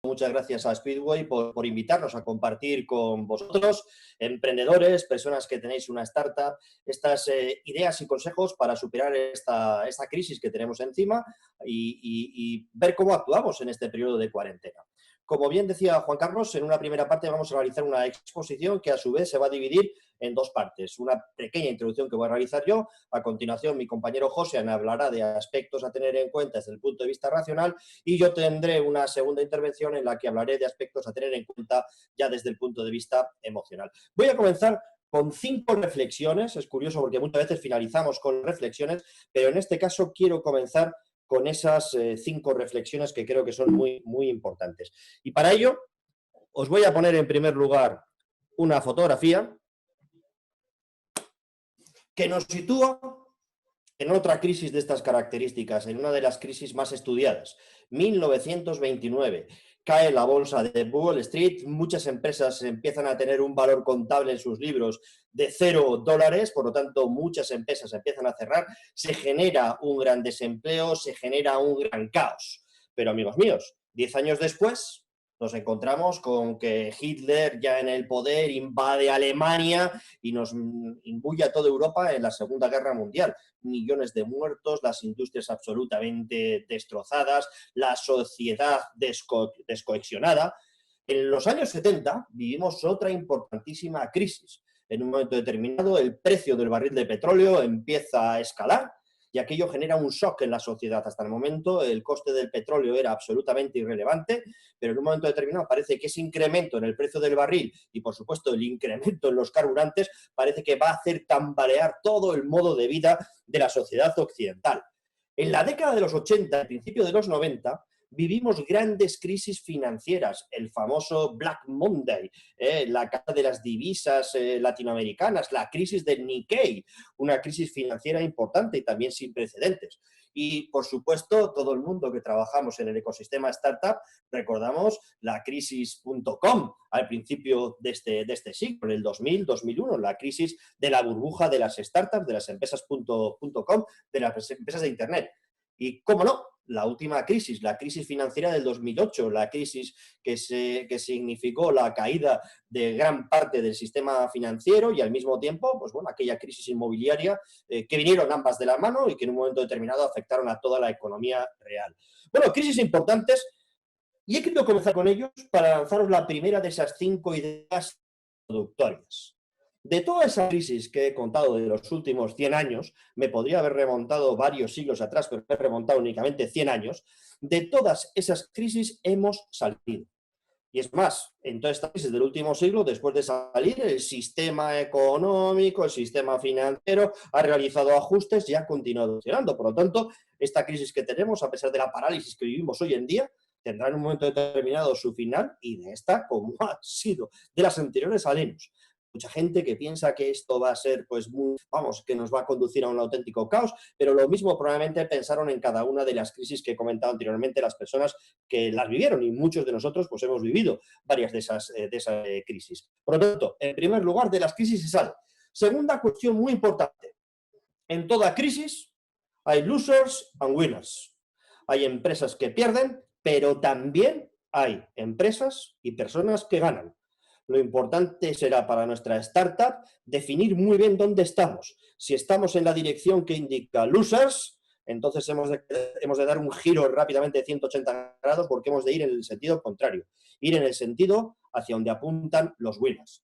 muchas gracias a Speedway por invitarnos a compartir con vosotros, emprendedores, personas que tenéis una startup, estas ideas y consejos para superar esta crisis que tenemos encima y ver cómo actuamos en este periodo de cuarentena. Como bien decía Juan Carlos, en una primera parte vamos a realizar una exposición que a su vez se va a dividir en dos partes. Una pequeña introducción que voy a realizar yo, a continuación mi compañero José hablará de aspectos a tener en cuenta desde el punto de vista racional y yo tendré una segunda intervención en la que hablaré de aspectos a tener en cuenta ya desde el punto de vista emocional. Voy a comenzar con 5 reflexiones, es curioso porque muchas veces finalizamos con reflexiones, pero en este caso quiero comenzar con esas 5 reflexiones que creo que son muy importantes. Y para ello, os voy a poner en primer lugar una fotografía que nos sitúa en otra crisis de estas características, en una de las crisis más estudiadas. 1929, cae la bolsa de Wall Street, muchas empresas empiezan a tener un valor contable en sus libros de $0, por lo tanto muchas empresas empiezan a cerrar, se genera un gran desempleo, se genera un gran caos. Pero amigos míos, 10 años después nos encontramos con que Hitler ya en el poder invade Alemania y nos imbuye a toda Europa en la Segunda Guerra Mundial. Millones de muertos, las industrias absolutamente destrozadas, la sociedad descohesionada. En los años 70 vivimos otra importantísima crisis. En un momento determinado el precio del barril de petróleo empieza a escalar y aquello genera un shock en la sociedad. Hasta el momento el coste del petróleo era absolutamente irrelevante, pero en un momento determinado parece que ese incremento en el precio del barril y, por supuesto, el incremento en los carburantes parece que va a hacer tambalear todo el modo de vida de la sociedad occidental. En la década de los 80, al principio de los 90, vivimos grandes crisis financieras, el famoso Black Monday, la caída de las divisas latinoamericanas, la crisis del Nikkei, una crisis financiera importante y también sin precedentes. Y, por supuesto, todo el mundo que trabajamos en el ecosistema startup recordamos la crisis.com al principio de este siglo, en el 2000-2001, la crisis de la burbuja de las startups, de las empresas.com, de las empresas de Internet. Y, cómo no, la última crisis, la crisis financiera del 2008, la crisis que significó la caída de gran parte del sistema financiero y al mismo tiempo, pues bueno, aquella crisis inmobiliaria que vinieron ambas de la mano y que en un momento determinado afectaron a toda la economía real. Bueno, crisis importantes y he querido comenzar con ellos para lanzaros la primera de esas 5 ideas introductorias. De toda esa crisis que he contado de los últimos 100 años, me podría haber remontado varios siglos atrás, pero he remontado únicamente 100 años, de todas esas crisis hemos salido. Y es más, en toda esta crisis del último siglo, después de salir, el sistema económico, el sistema financiero ha realizado ajustes y ha continuado funcionando. Por lo tanto, esta crisis que tenemos, a pesar de la parálisis que vivimos hoy en día, tendrá en un momento determinado su final y de esta, como ha sido de las anteriores, salimos. Mucha gente que piensa que esto va a ser, pues, que nos va a conducir a un auténtico caos, pero lo mismo probablemente pensaron en cada una de las crisis que he comentado anteriormente las personas que las vivieron y muchos de nosotros, pues, hemos vivido varias de esas crisis. Por lo tanto, en primer lugar, de las crisis se sale. Segunda cuestión muy importante. En toda crisis hay losers and winners. Hay empresas que pierden, pero también hay empresas y personas que ganan. Lo importante será para nuestra startup definir muy bien dónde estamos. Si estamos en la dirección que indica losers, entonces hemos de dar un giro rápidamente de 180 grados porque hemos de ir en el sentido contrario, ir en el sentido hacia donde apuntan los winners.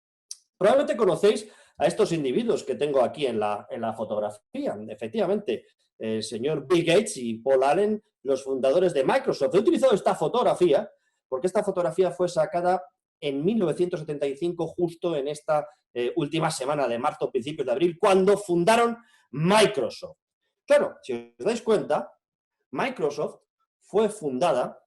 Probablemente conocéis a estos individuos que tengo aquí en la fotografía. Efectivamente, el señor Bill Gates y Paul Allen, los fundadores de Microsoft. He utilizado esta fotografía porque esta fotografía fue sacada en 1975, justo en esta última semana de marzo, principios de abril, cuando fundaron Microsoft. Claro, si os dais cuenta, Microsoft fue fundada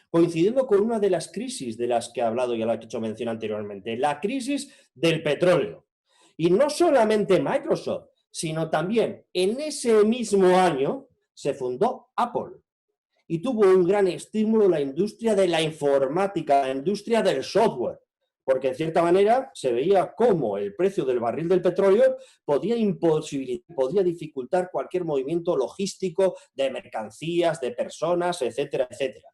coincidiendo con una de las crisis de las que he hablado y a la que he hecho mención anteriormente, la crisis del petróleo. Y no solamente Microsoft, sino también en ese mismo año se fundó Apple. Y tuvo un gran estímulo la industria de la informática, la industria del software, porque en cierta manera se veía cómo el precio del barril del petróleo podía dificultar cualquier movimiento logístico de mercancías, de personas, etcétera, etcétera.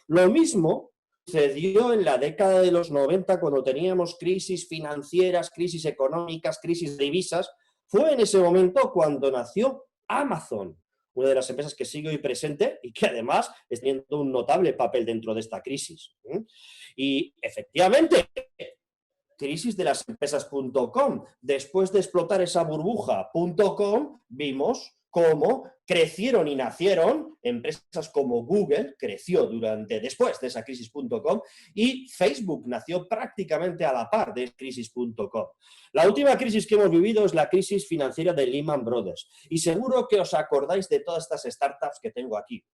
Lo mismo sucedió en la década de los 90 cuando teníamos crisis financieras, crisis económicas, crisis de divisas. Fue en ese momento cuando nació Amazon, una de las empresas que sigue hoy presente y que además está teniendo un notable papel dentro de esta crisis. Y efectivamente, crisis de las empresas.com. Después de explotar esa burbuja.com, vimos cómo crecieron y nacieron empresas como Google, creció después de esa crisis.com, y Facebook nació prácticamente a la par de crisis.com. La última crisis que hemos vivido es la crisis financiera de Lehman Brothers, y seguro que os acordáis de todas estas startups que tengo aquí.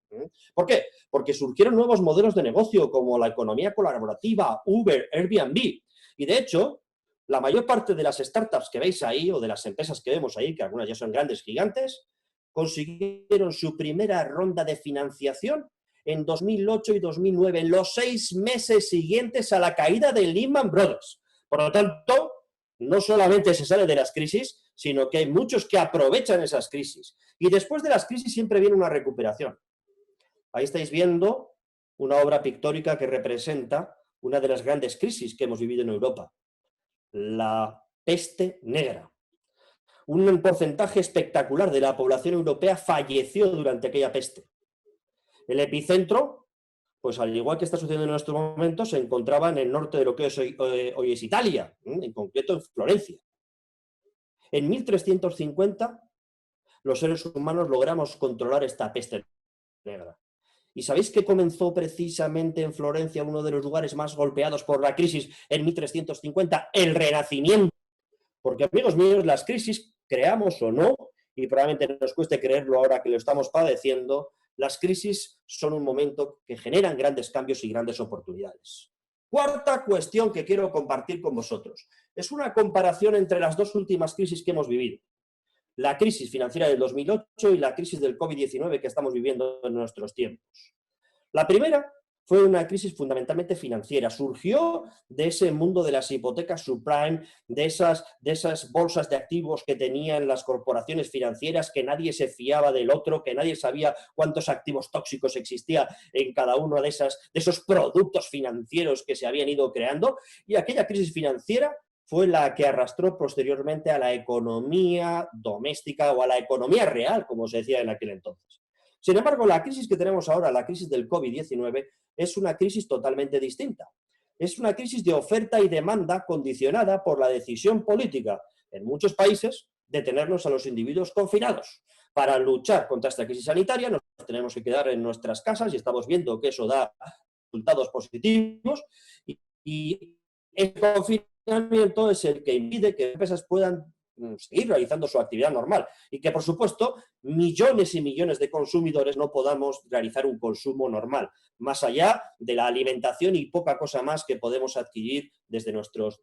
¿Por qué? Porque surgieron nuevos modelos de negocio como la economía colaborativa, Uber, Airbnb, y de hecho, la mayor parte de las startups que veis ahí, o de las empresas que vemos ahí, que algunas ya son grandes gigantes, consiguieron su primera ronda de financiación en 2008 y 2009, en los 6 meses siguientes a la caída de Lehman Brothers. Por lo tanto, no solamente se sale de las crisis, sino que hay muchos que aprovechan esas crisis. Y después de las crisis siempre viene una recuperación. Ahí estáis viendo una obra pictórica que representa una de las grandes crisis que hemos vivido en Europa, la peste negra. Un porcentaje espectacular de la población europea falleció durante aquella peste. El epicentro, pues al igual que está sucediendo en estos momentos, se encontraba en el norte de lo que hoy es Italia, en concreto en Florencia. En 1350, los seres humanos logramos controlar esta peste negra. ¿Y sabéis que comenzó precisamente en Florencia, uno de los lugares más golpeados por la crisis, en 1350? El Renacimiento. Porque, amigos míos, las crisis, creamos o no, y probablemente nos cueste creerlo ahora que lo estamos padeciendo, las crisis son un momento que generan grandes cambios y grandes oportunidades. Cuarta cuestión que quiero compartir con vosotros. Es una comparación entre las dos últimas crisis que hemos vivido. La crisis financiera del 2008 y la crisis del COVID-19 que estamos viviendo en nuestros tiempos. La primera fue una crisis fundamentalmente financiera. Surgió de ese mundo de las hipotecas subprime, de esas bolsas de activos que tenían las corporaciones financieras, que nadie se fiaba del otro, que nadie sabía cuántos activos tóxicos existía en cada uno de esos productos financieros que se habían ido creando. Y aquella crisis financiera fue la que arrastró posteriormente a la economía doméstica o a la economía real, como se decía en aquel entonces. Sin embargo, la crisis que tenemos ahora, la crisis del COVID-19, es una crisis totalmente distinta. Es una crisis de oferta y demanda condicionada por la decisión política en muchos países de tenernos a los individuos confinados. Para luchar contra esta crisis sanitaria nos tenemos que quedar en nuestras casas y estamos viendo que eso da resultados positivos y el confinamiento es el que impide que empresas puedan seguir realizando su actividad normal y que, por supuesto, millones y millones de consumidores no podamos realizar un consumo normal, más allá de la alimentación y poca cosa más que podemos adquirir desde nuestros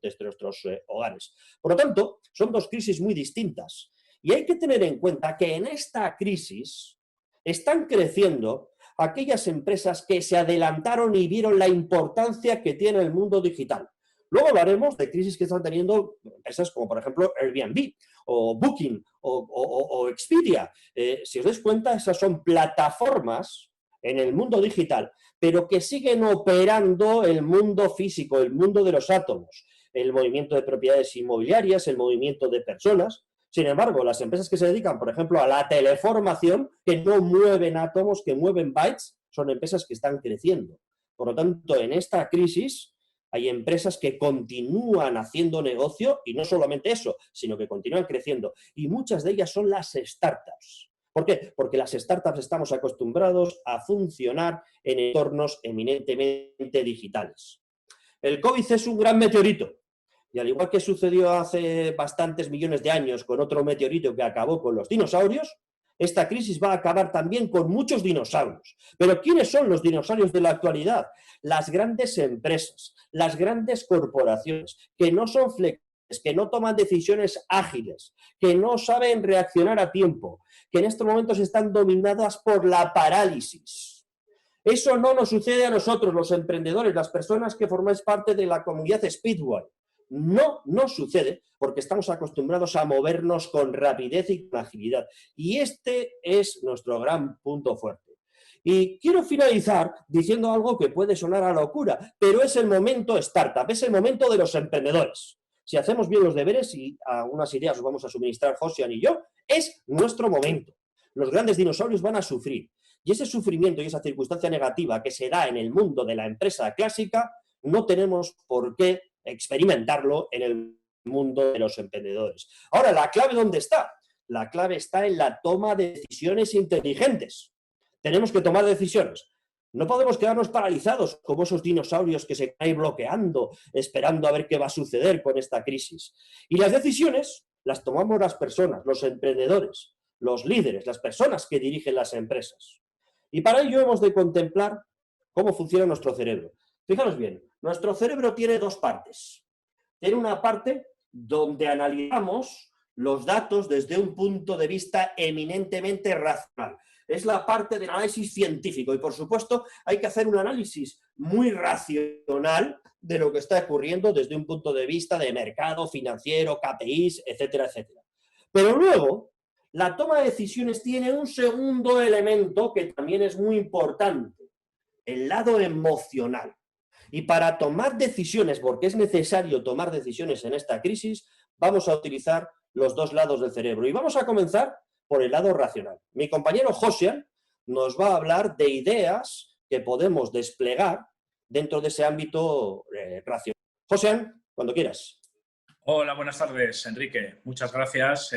hogares. Por lo tanto, son dos crisis muy distintas y hay que tener en cuenta que en esta crisis están creciendo aquellas empresas que se adelantaron y vieron la importancia que tiene el mundo digital. Luego hablaremos de crisis que están teniendo empresas como, por ejemplo, Airbnb o Booking o Expedia. Si os dais cuenta, esas son plataformas en el mundo digital, pero que siguen operando el mundo físico, el mundo de los átomos, el movimiento de propiedades inmobiliarias, el movimiento de personas. Sin embargo, las empresas que se dedican, por ejemplo, a la teleformación, que no mueven átomos, que mueven bytes, son empresas que están creciendo. Por lo tanto, en esta crisis hay empresas que continúan haciendo negocio y no solamente eso, sino que continúan creciendo. Y muchas de ellas son las startups. ¿Por qué? Porque las startups estamos acostumbrados a funcionar en entornos eminentemente digitales. El COVID es un gran meteorito. Y al igual que sucedió hace bastantes millones de años con otro meteorito que acabó con los dinosaurios, esta crisis va a acabar también con muchos dinosaurios. Pero ¿quiénes son los dinosaurios de la actualidad? Las grandes empresas, las grandes corporaciones, que no son flexibles, que no toman decisiones ágiles, que no saben reaccionar a tiempo, que en estos momentos están dominadas por la parálisis. Eso no nos sucede a nosotros, los emprendedores, las personas que formáis parte de la comunidad Speedway. No nos sucede porque estamos acostumbrados a movernos con rapidez y con agilidad. Y este es nuestro gran punto fuerte. Y quiero finalizar diciendo algo que puede sonar a locura, pero es el momento startup, es el momento de los emprendedores. Si hacemos bien los deberes y algunas ideas os vamos a suministrar Josian y yo, es nuestro momento. Los grandes dinosaurios van a sufrir. Y ese sufrimiento y esa circunstancia negativa que se da en el mundo de la empresa clásica, no tenemos por qué experimentarlo en el mundo de los emprendedores. Ahora, ¿la clave dónde está? La clave está en la toma de decisiones inteligentes. Tenemos que tomar decisiones. No podemos quedarnos paralizados como esos dinosaurios que se caen bloqueando, esperando a ver qué va a suceder con esta crisis. Y las decisiones las tomamos las personas, los emprendedores, los líderes, las personas que dirigen las empresas. Y para ello hemos de contemplar cómo funciona nuestro cerebro. Fijaros bien, nuestro cerebro tiene dos partes. Tiene una parte donde analizamos los datos desde un punto de vista eminentemente racional. Es la parte del análisis científico y, por supuesto, hay que hacer un análisis muy racional de lo que está ocurriendo desde un punto de vista de mercado, financiero, KPIs, etcétera, etcétera. Pero luego, la toma de decisiones tiene un segundo elemento que también es muy importante, el lado emocional. Y para tomar decisiones, porque es necesario tomar decisiones en esta crisis, vamos a utilizar los dos lados del cerebro. Y vamos a comenzar por el lado racional. Mi compañero Josian nos va a hablar de ideas que podemos desplegar dentro de ese ámbito racional. Josian, cuando quieras. Hola, buenas tardes, Enrique. Muchas gracias.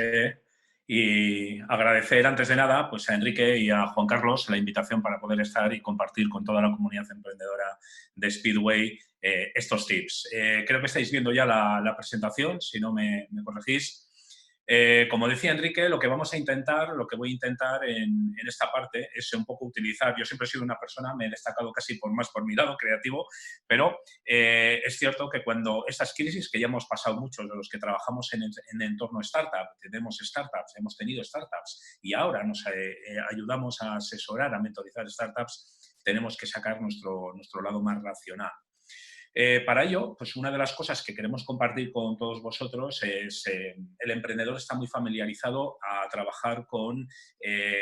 Y agradecer antes de nada pues, a Enrique y a Juan Carlos la invitación para poder estar y compartir con toda la comunidad emprendedora de Speedway estos tips. Creo que estáis viendo ya la presentación, si no me corregís. Como decía Enrique, lo que voy a intentar en esta parte es un poco utilizar, yo siempre he sido una persona, me he destacado casi más por mi lado creativo, pero es cierto que cuando estas crisis, que ya hemos pasado muchos de los que trabajamos en el entorno startup, tenemos startups, hemos tenido startups y ahora nos ayudamos a asesorar, a mentorizar startups, tenemos que sacar nuestro lado más racional. Para ello, pues una de las cosas que queremos compartir con todos vosotros es el emprendedor está muy familiarizado a trabajar con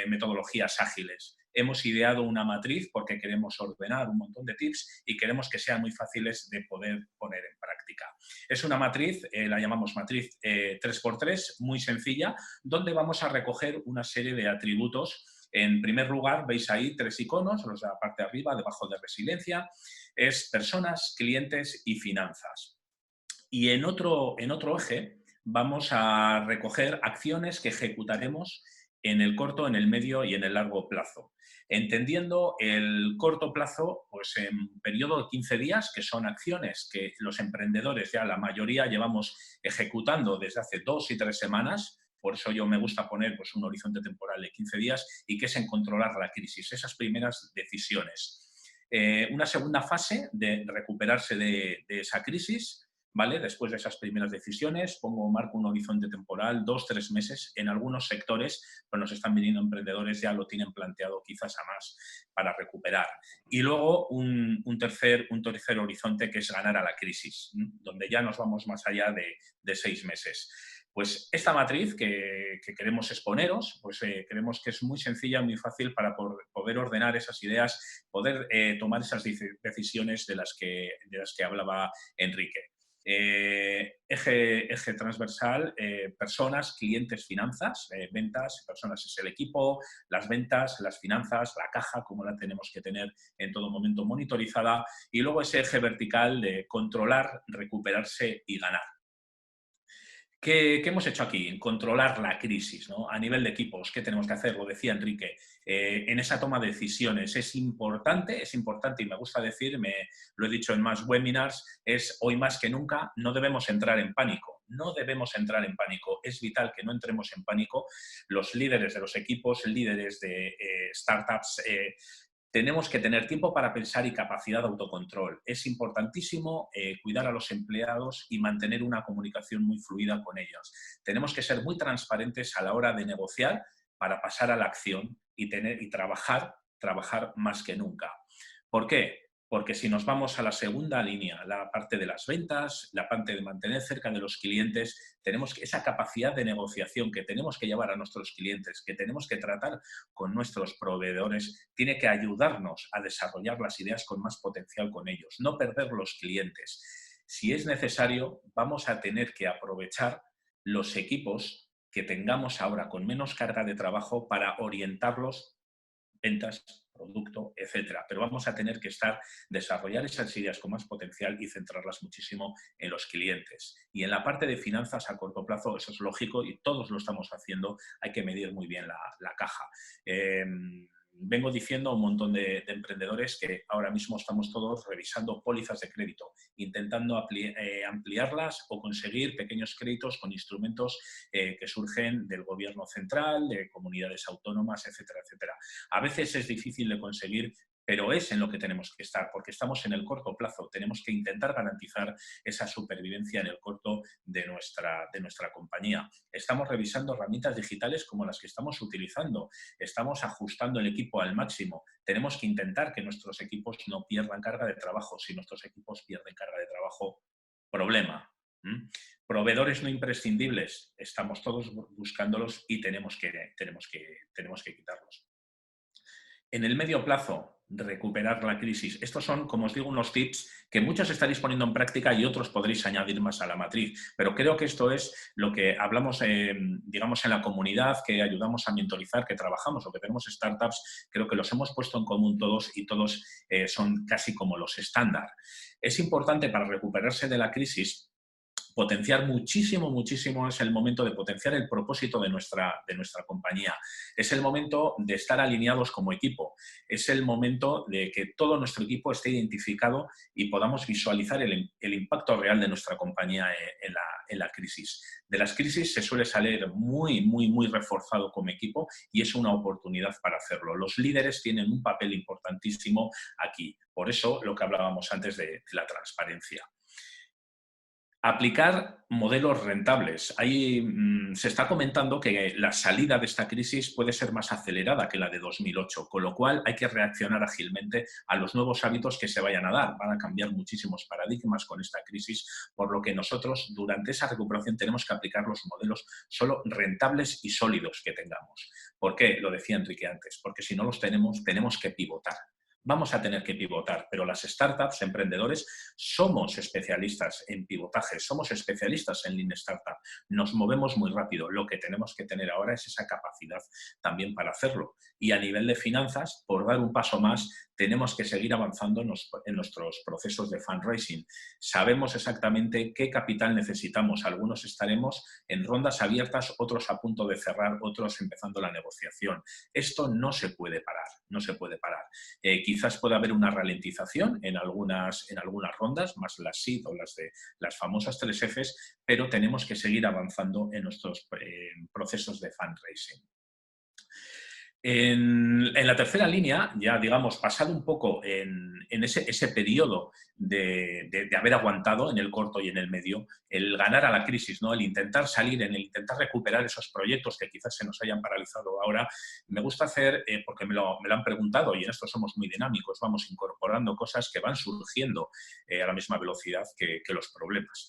metodologías ágiles. Hemos ideado una matriz porque queremos ordenar un montón de tips y queremos que sean muy fáciles de poder poner en práctica. Es una matriz, la llamamos matriz 3x3, muy sencilla, donde vamos a recoger una serie de atributos. En primer lugar, veis ahí 3 iconos, los de la parte de arriba, debajo de resiliencia, es personas, clientes y finanzas. Y en otro eje vamos a recoger acciones que ejecutaremos en el corto, en el medio y en el largo plazo. Entendiendo el corto plazo, pues en periodo de 15 días, que son acciones que los emprendedores ya la mayoría llevamos ejecutando desde hace 2 y 3 semanas, por eso yo me gusta poner pues, un horizonte temporal de 15 días y que es en controlar la crisis, esas primeras decisiones. Una segunda fase de recuperarse de esa crisis, ¿vale? Después de esas primeras decisiones, marco un horizonte temporal, 2-3 meses. En algunos sectores, pues nos están viniendo emprendedores, ya lo tienen planteado quizás a más para recuperar. Y luego un tercer horizonte que es ganar a la crisis, donde ya nos vamos más allá de 6 meses. Pues esta matriz que queremos exponeros, pues creemos que es muy sencilla, muy fácil para poder ordenar esas ideas, poder tomar esas decisiones de las que hablaba Enrique. Eje transversal, personas, clientes, finanzas, ventas, personas es el equipo, las ventas, las finanzas, la caja, como la tenemos que tener en todo momento monitorizada, y luego ese eje vertical de controlar, recuperarse y ganar. ¿Qué hemos hecho aquí? Controlar la crisis, ¿no? A nivel de equipos, ¿qué tenemos que hacer? Lo decía Enrique, en esa toma de decisiones es importante y me gusta decir, lo he dicho en más webinars, es hoy más que nunca, no debemos entrar en pánico. No debemos entrar en pánico. Es vital que no entremos en pánico. Los líderes de los equipos, líderes de startups, tenemos que tener tiempo para pensar y capacidad de autocontrol. Es importantísimo cuidar a los empleados y mantener una comunicación muy fluida con ellos. Tenemos que ser muy transparentes a la hora de negociar para pasar a la acción y trabajar más que nunca. ¿Por qué? Porque si nos vamos a la segunda línea, la parte de las ventas, la parte de mantener cerca de los clientes, tenemos esa capacidad de negociación que tenemos que llevar a nuestros clientes, que tenemos que tratar con nuestros proveedores, tiene que ayudarnos a desarrollar las ideas con más potencial con ellos, no perder los clientes. Si es necesario, vamos a tener que aprovechar los equipos que tengamos ahora con menos carga de trabajo para orientarlos ventas, producto, etcétera. Pero vamos a tener que desarrollar esas ideas con más potencial y centrarlas muchísimo en los clientes. Y en la parte de finanzas a corto plazo, eso es lógico y todos lo estamos haciendo, hay que medir muy bien la caja. Vengo diciendo a un montón de emprendedores que ahora mismo estamos todos revisando pólizas de crédito, intentando ampliarlas o conseguir pequeños créditos con instrumentos que surgen del gobierno central, de comunidades autónomas, etcétera, etcétera. A veces es difícil de conseguir, pero es en lo que tenemos que estar, porque estamos en el corto plazo. Tenemos que intentar garantizar esa supervivencia en el corto de nuestra compañía. Estamos revisando herramientas digitales como las que estamos utilizando. Estamos ajustando el equipo al máximo. Tenemos que intentar que nuestros equipos no pierdan carga de trabajo. Si nuestros equipos pierden carga de trabajo, problema. Proveedores no imprescindibles, estamos todos buscándolos y tenemos que quitarlos. En el medio plazo, recuperar la crisis. Estos son, como os digo, unos tips que muchos estaréis poniendo en práctica y otros podréis añadir más a la matriz. Pero creo que esto es lo que hablamos, digamos, en la comunidad, que ayudamos a mentorizar, que trabajamos o que tenemos startups. Creo que los hemos puesto en común todos y todos son casi como los estándar. Es importante para recuperarse de la crisis potenciar muchísimo, muchísimo, es el momento de potenciar el propósito de nuestra compañía. Es el momento de estar alineados como equipo. Es el momento de que todo nuestro equipo esté identificado y podamos visualizar el impacto real de nuestra compañía en la crisis. De las crisis se suele salir muy, muy, muy reforzado como equipo y es una oportunidad para hacerlo. Los líderes tienen un papel importantísimo aquí. Por eso lo que hablábamos antes de la transparencia. Aplicar modelos rentables. Ahí se está comentando que la salida de esta crisis puede ser más acelerada que la de 2008, con lo cual hay que reaccionar ágilmente a los nuevos hábitos que se vayan a dar. Van a cambiar muchísimos paradigmas con esta crisis, por lo que nosotros durante esa recuperación tenemos que aplicar los modelos solo rentables y sólidos que tengamos. ¿Por qué? Lo decía Enrique antes, porque si no los tenemos que pivotar. Vamos a tener que pivotar, pero las startups, emprendedores, somos especialistas en pivotaje, somos especialistas en Lean Startup, nos movemos muy rápido. Lo que tenemos que tener ahora es esa capacidad también para hacerlo. Y a nivel de finanzas, por dar un paso más, tenemos que seguir avanzando en nuestros procesos de fundraising. Sabemos exactamente qué capital necesitamos. Algunos estaremos en rondas abiertas, otros a punto de cerrar, otros empezando la negociación. Esto no se puede parar, no se puede parar. Quizás pueda haber una ralentización en algunas rondas, más las SEED o las famosas 3 Fs, pero tenemos que seguir avanzando en nuestros procesos de fundraising. En la tercera línea, ya digamos, pasado un poco en ese periodo de haber aguantado en el corto y en el medio, el ganar a la crisis, ¿no? El intentar salir, el intentar recuperar esos proyectos que quizás se nos hayan paralizado ahora, me gusta hacer, porque me lo han preguntado y en esto somos muy dinámicos, vamos incorporando cosas que van surgiendo a la misma velocidad que los problemas.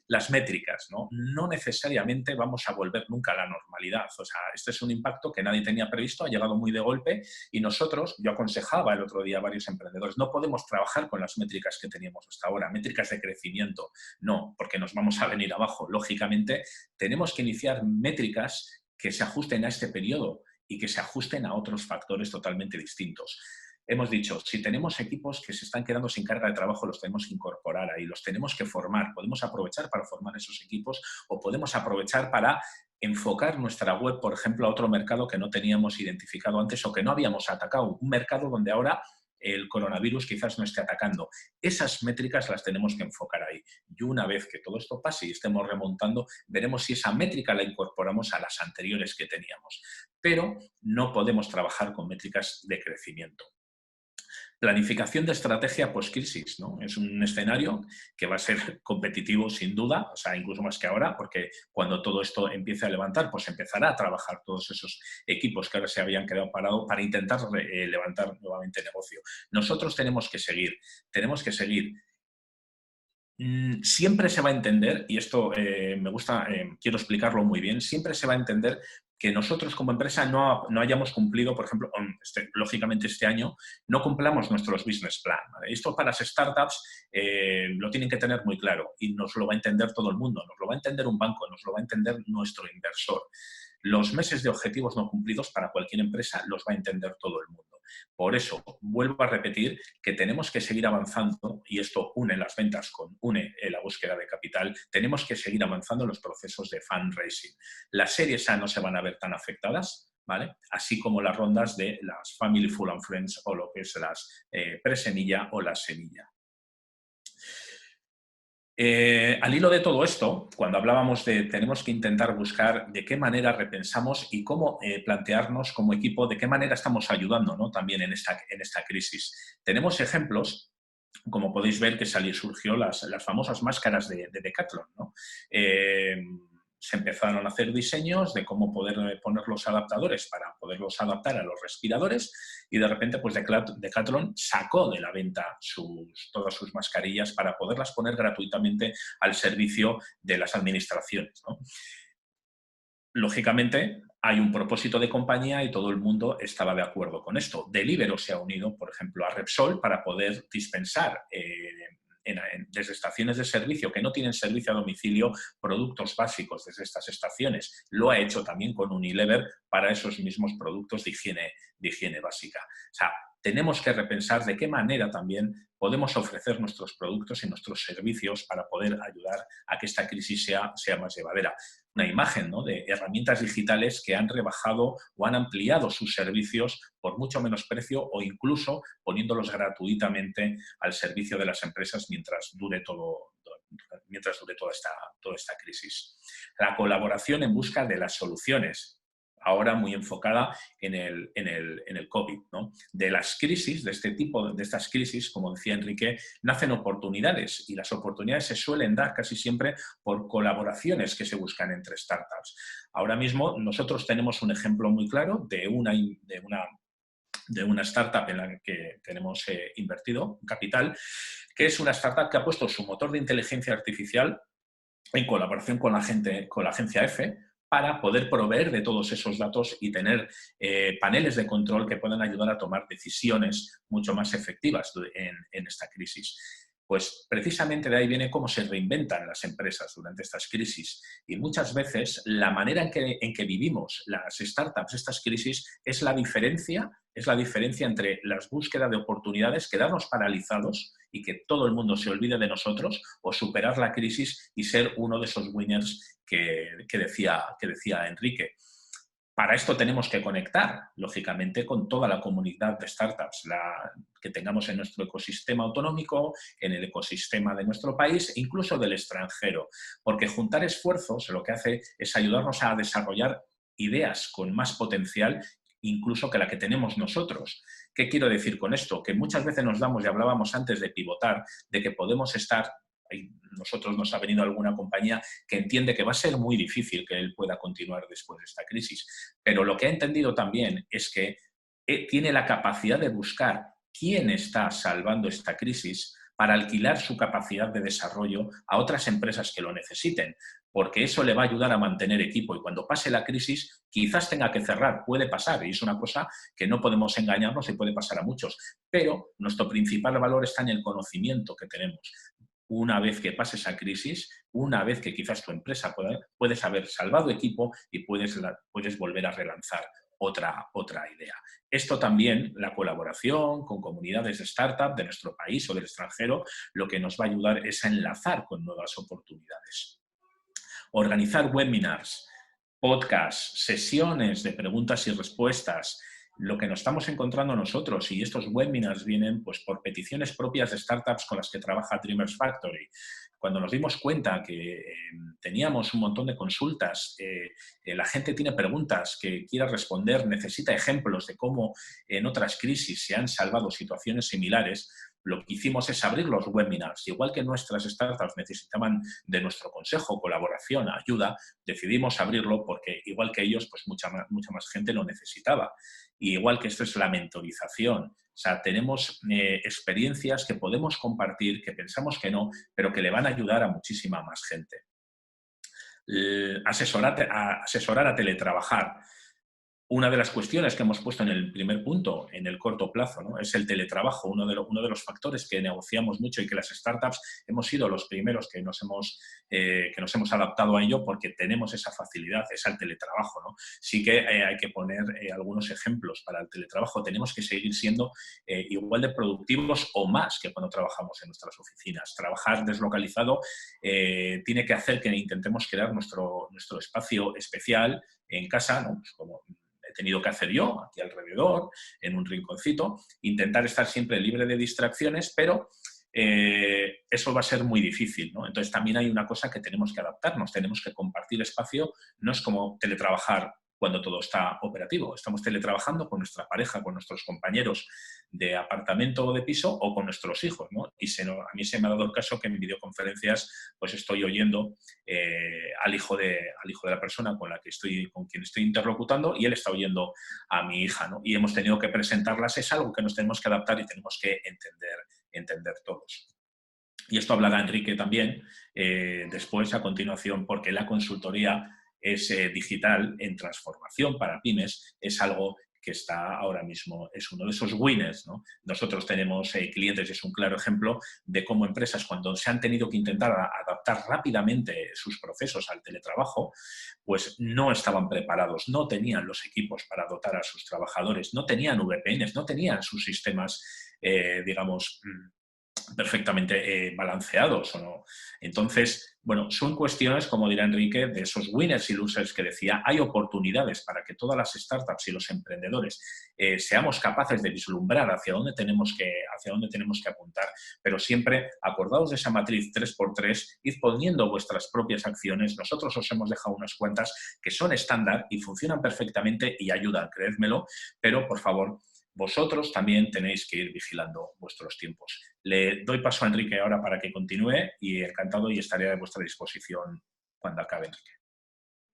Las métricas, ¿no? No necesariamente vamos a volver nunca a la normalidad. O sea, este es un impacto que nadie tenía previsto, ha llegado muy de golpe y nosotros, yo aconsejaba el otro día a varios emprendedores, no podemos trabajar con las métricas que teníamos hasta ahora, métricas de crecimiento, no, porque nos vamos a venir abajo. Lógicamente, tenemos que iniciar métricas que se ajusten a este periodo y que se ajusten a otros factores totalmente distintos. Hemos dicho, si tenemos equipos que se están quedando sin carga de trabajo, los tenemos que incorporar ahí, los tenemos que formar. Podemos aprovechar para formar esos equipos o podemos aprovechar para enfocar nuestra web, por ejemplo, a otro mercado que no teníamos identificado antes o que no habíamos atacado. Un mercado donde ahora el coronavirus quizás no esté atacando. Esas métricas las tenemos que enfocar ahí. Y una vez que todo esto pase y estemos remontando, veremos si esa métrica la incorporamos a las anteriores que teníamos. Pero no podemos trabajar con métricas de crecimiento. Planificación de estrategia post-crisis, ¿no? Es un escenario que va a ser competitivo sin duda, o sea, incluso más que ahora, porque cuando todo esto empiece a levantar, pues empezará a trabajar todos esos equipos que ahora se habían quedado parados para intentar levantar nuevamente negocio. Nosotros tenemos que seguir. Siempre se va a entender, y esto me gusta, quiero explicarlo muy bien, siempre se va a entender que nosotros como empresa no hayamos cumplido, por ejemplo, lógicamente este año, no cumplamos nuestros business plan, ¿vale? Esto para las startups lo tienen que tener muy claro y nos lo va a entender todo el mundo, nos lo va a entender un banco, nos lo va a entender nuestro inversor. Los meses de objetivos no cumplidos para cualquier empresa los va a entender todo el mundo. Por eso, vuelvo a repetir que tenemos que seguir avanzando, y esto une las ventas une la búsqueda de capital, tenemos que seguir avanzando en los procesos de fundraising. Las series A no se van a ver tan afectadas, ¿vale? Así como las rondas de las Family, Full and Friends o lo que es las presemilla o la semilla. Al hilo de todo esto, cuando hablábamos de tenemos que intentar buscar de qué manera repensamos y cómo plantearnos como equipo, de qué manera estamos ayudando, ¿no? También en esta crisis. Tenemos ejemplos, como podéis ver, que surgió las famosas máscaras de Decathlon, ¿no? Se empezaron a hacer diseños de cómo poder poner los adaptadores para poderlos adaptar a los respiradores y de repente pues Decathlon sacó de la venta todas sus mascarillas para poderlas poner gratuitamente al servicio de las administraciones, ¿no? Lógicamente, hay un propósito de compañía y todo el mundo estaba de acuerdo con esto. Deliveroo se ha unido, por ejemplo, a Repsol para poder dispensar desde estaciones de servicio que no tienen servicio a domicilio productos básicos desde estas estaciones. Lo ha hecho también con Unilever para esos mismos productos de higiene básica. O sea, tenemos que repensar de qué manera también podemos ofrecer nuestros productos y nuestros servicios para poder ayudar a que esta crisis sea más llevadera. Una imagen, ¿no?, de herramientas digitales que han rebajado o han ampliado sus servicios por mucho menos precio o incluso poniéndolos gratuitamente al servicio de las empresas mientras dure toda esta crisis. La colaboración en busca de las soluciones, ahora muy enfocada en el COVID, ¿no? De las crisis, de estas crisis, como decía Enrique, nacen oportunidades y las oportunidades se suelen dar casi siempre por colaboraciones que se buscan entre startups. Ahora mismo nosotros tenemos un ejemplo muy claro de una startup en la que tenemos invertido capital, que es una startup que ha puesto su motor de inteligencia artificial en colaboración con la agencia EFE, para poder proveer de todos esos datos y tener paneles de control que puedan ayudar a tomar decisiones mucho más efectivas en esta crisis. Pues precisamente de ahí viene cómo se reinventan las empresas durante estas crisis. Y muchas veces la manera en que vivimos las startups estas crisis es la diferencia entre las búsquedas de oportunidades, quedarnos paralizados y que todo el mundo se olvide de nosotros, o superar la crisis y ser uno de esos winners que decía Enrique. Para esto tenemos que conectar, lógicamente, con toda la comunidad de startups que tengamos en nuestro ecosistema autonómico, en el ecosistema de nuestro país e incluso del extranjero, porque juntar esfuerzos lo que hace es ayudarnos a desarrollar ideas con más potencial incluso que la que tenemos nosotros. ¿Qué quiero decir con esto? Que muchas veces nos damos, y hablábamos antes de pivotar, de que podemos estar... Nosotros nos ha venido alguna compañía que entiende que va a ser muy difícil que él pueda continuar después de esta crisis. Pero lo que ha entendido también es que tiene la capacidad de buscar quién está salvando esta crisis para alquilar su capacidad de desarrollo a otras empresas que lo necesiten, porque eso le va a ayudar a mantener equipo y cuando pase la crisis quizás tenga que cerrar, puede pasar, y es una cosa que no podemos engañarnos y puede pasar a muchos, pero nuestro principal valor está en el conocimiento que tenemos. Una vez que pase esa crisis, una vez que quizás tu empresa puedes haber salvado equipo y puedes volver a relanzar otra idea. Esto también, la colaboración con comunidades de startup de nuestro país o del extranjero, lo que nos va a ayudar es a enlazar con nuevas oportunidades. Organizar webinars, podcasts, sesiones de preguntas y respuestas, lo que nos estamos encontrando nosotros, y estos webinars vienen pues, por peticiones propias de startups con las que trabaja Dreamers Factory. Cuando nos dimos cuenta que teníamos un montón de consultas, la gente tiene preguntas que quiera responder, necesita ejemplos de cómo en otras crisis se han salvado situaciones similares, lo que hicimos es abrir los webinars. Igual que nuestras startups necesitaban de nuestro consejo, colaboración, ayuda, decidimos abrirlo porque igual que ellos, pues mucha más gente lo necesitaba. Y igual que esto es la mentorización. O sea, tenemos experiencias que podemos compartir, que pensamos que no, pero que le van a ayudar a muchísima más gente. Asesorar a teletrabajar. Una de las cuestiones que hemos puesto en el primer punto, en el corto plazo, ¿no? Es el teletrabajo, uno de los factores que negociamos mucho y que las startups hemos sido los primeros que nos hemos adaptado a ello porque tenemos esa facilidad, es el teletrabajo, ¿no? Sí que hay que poner algunos ejemplos para el teletrabajo. Tenemos que seguir siendo igual de productivos o más que cuando trabajamos en nuestras oficinas. Trabajar deslocalizado tiene que hacer que intentemos crear nuestro espacio especial en casa, ¿no? Pues como he tenido que hacer yo, aquí alrededor, en un rinconcito, intentar estar siempre libre de distracciones, pero eso va a ser muy difícil, ¿no? Entonces también hay una cosa que tenemos que adaptarnos, tenemos que compartir espacio, no es como teletrabajar cuando todo está operativo, estamos teletrabajando con nuestra pareja, con nuestros compañeros de apartamento o de piso o con nuestros hijos, ¿no? Y a mí se me ha dado el caso que en videoconferencias pues estoy oyendo al hijo de la persona con quien estoy interlocutando y él está oyendo a mi hija, ¿no? Y hemos tenido que presentarlas, es algo que nos tenemos que adaptar y tenemos que entender todos. Y esto hablará Enrique también después, a continuación, porque la consultoría es digital en transformación para pymes, es algo que está ahora mismo, es uno de esos winners, ¿no? Nosotros tenemos clientes, y es un claro ejemplo de cómo empresas, cuando se han tenido que intentar adaptar rápidamente sus procesos al teletrabajo, pues no estaban preparados, no tenían los equipos para dotar a sus trabajadores, no tenían VPNs, no tenían sus sistemas, digamos, perfectamente balanceados, ¿o no? Entonces, bueno, son cuestiones, como dirá Enrique, de esos winners y losers que decía. Hay oportunidades para que todas las startups y los emprendedores seamos capaces de vislumbrar hacia dónde tenemos que apuntar, pero siempre acordaos de esa matriz 3x3, id poniendo vuestras propias acciones. Nosotros os hemos dejado unas cuantas que son estándar y funcionan perfectamente y ayudan, creédmelo, pero por favor, vosotros también tenéis que ir vigilando vuestros tiempos. Le doy paso a Enrique ahora para que continúe y encantado y estaré a vuestra disposición cuando acabe, Enrique.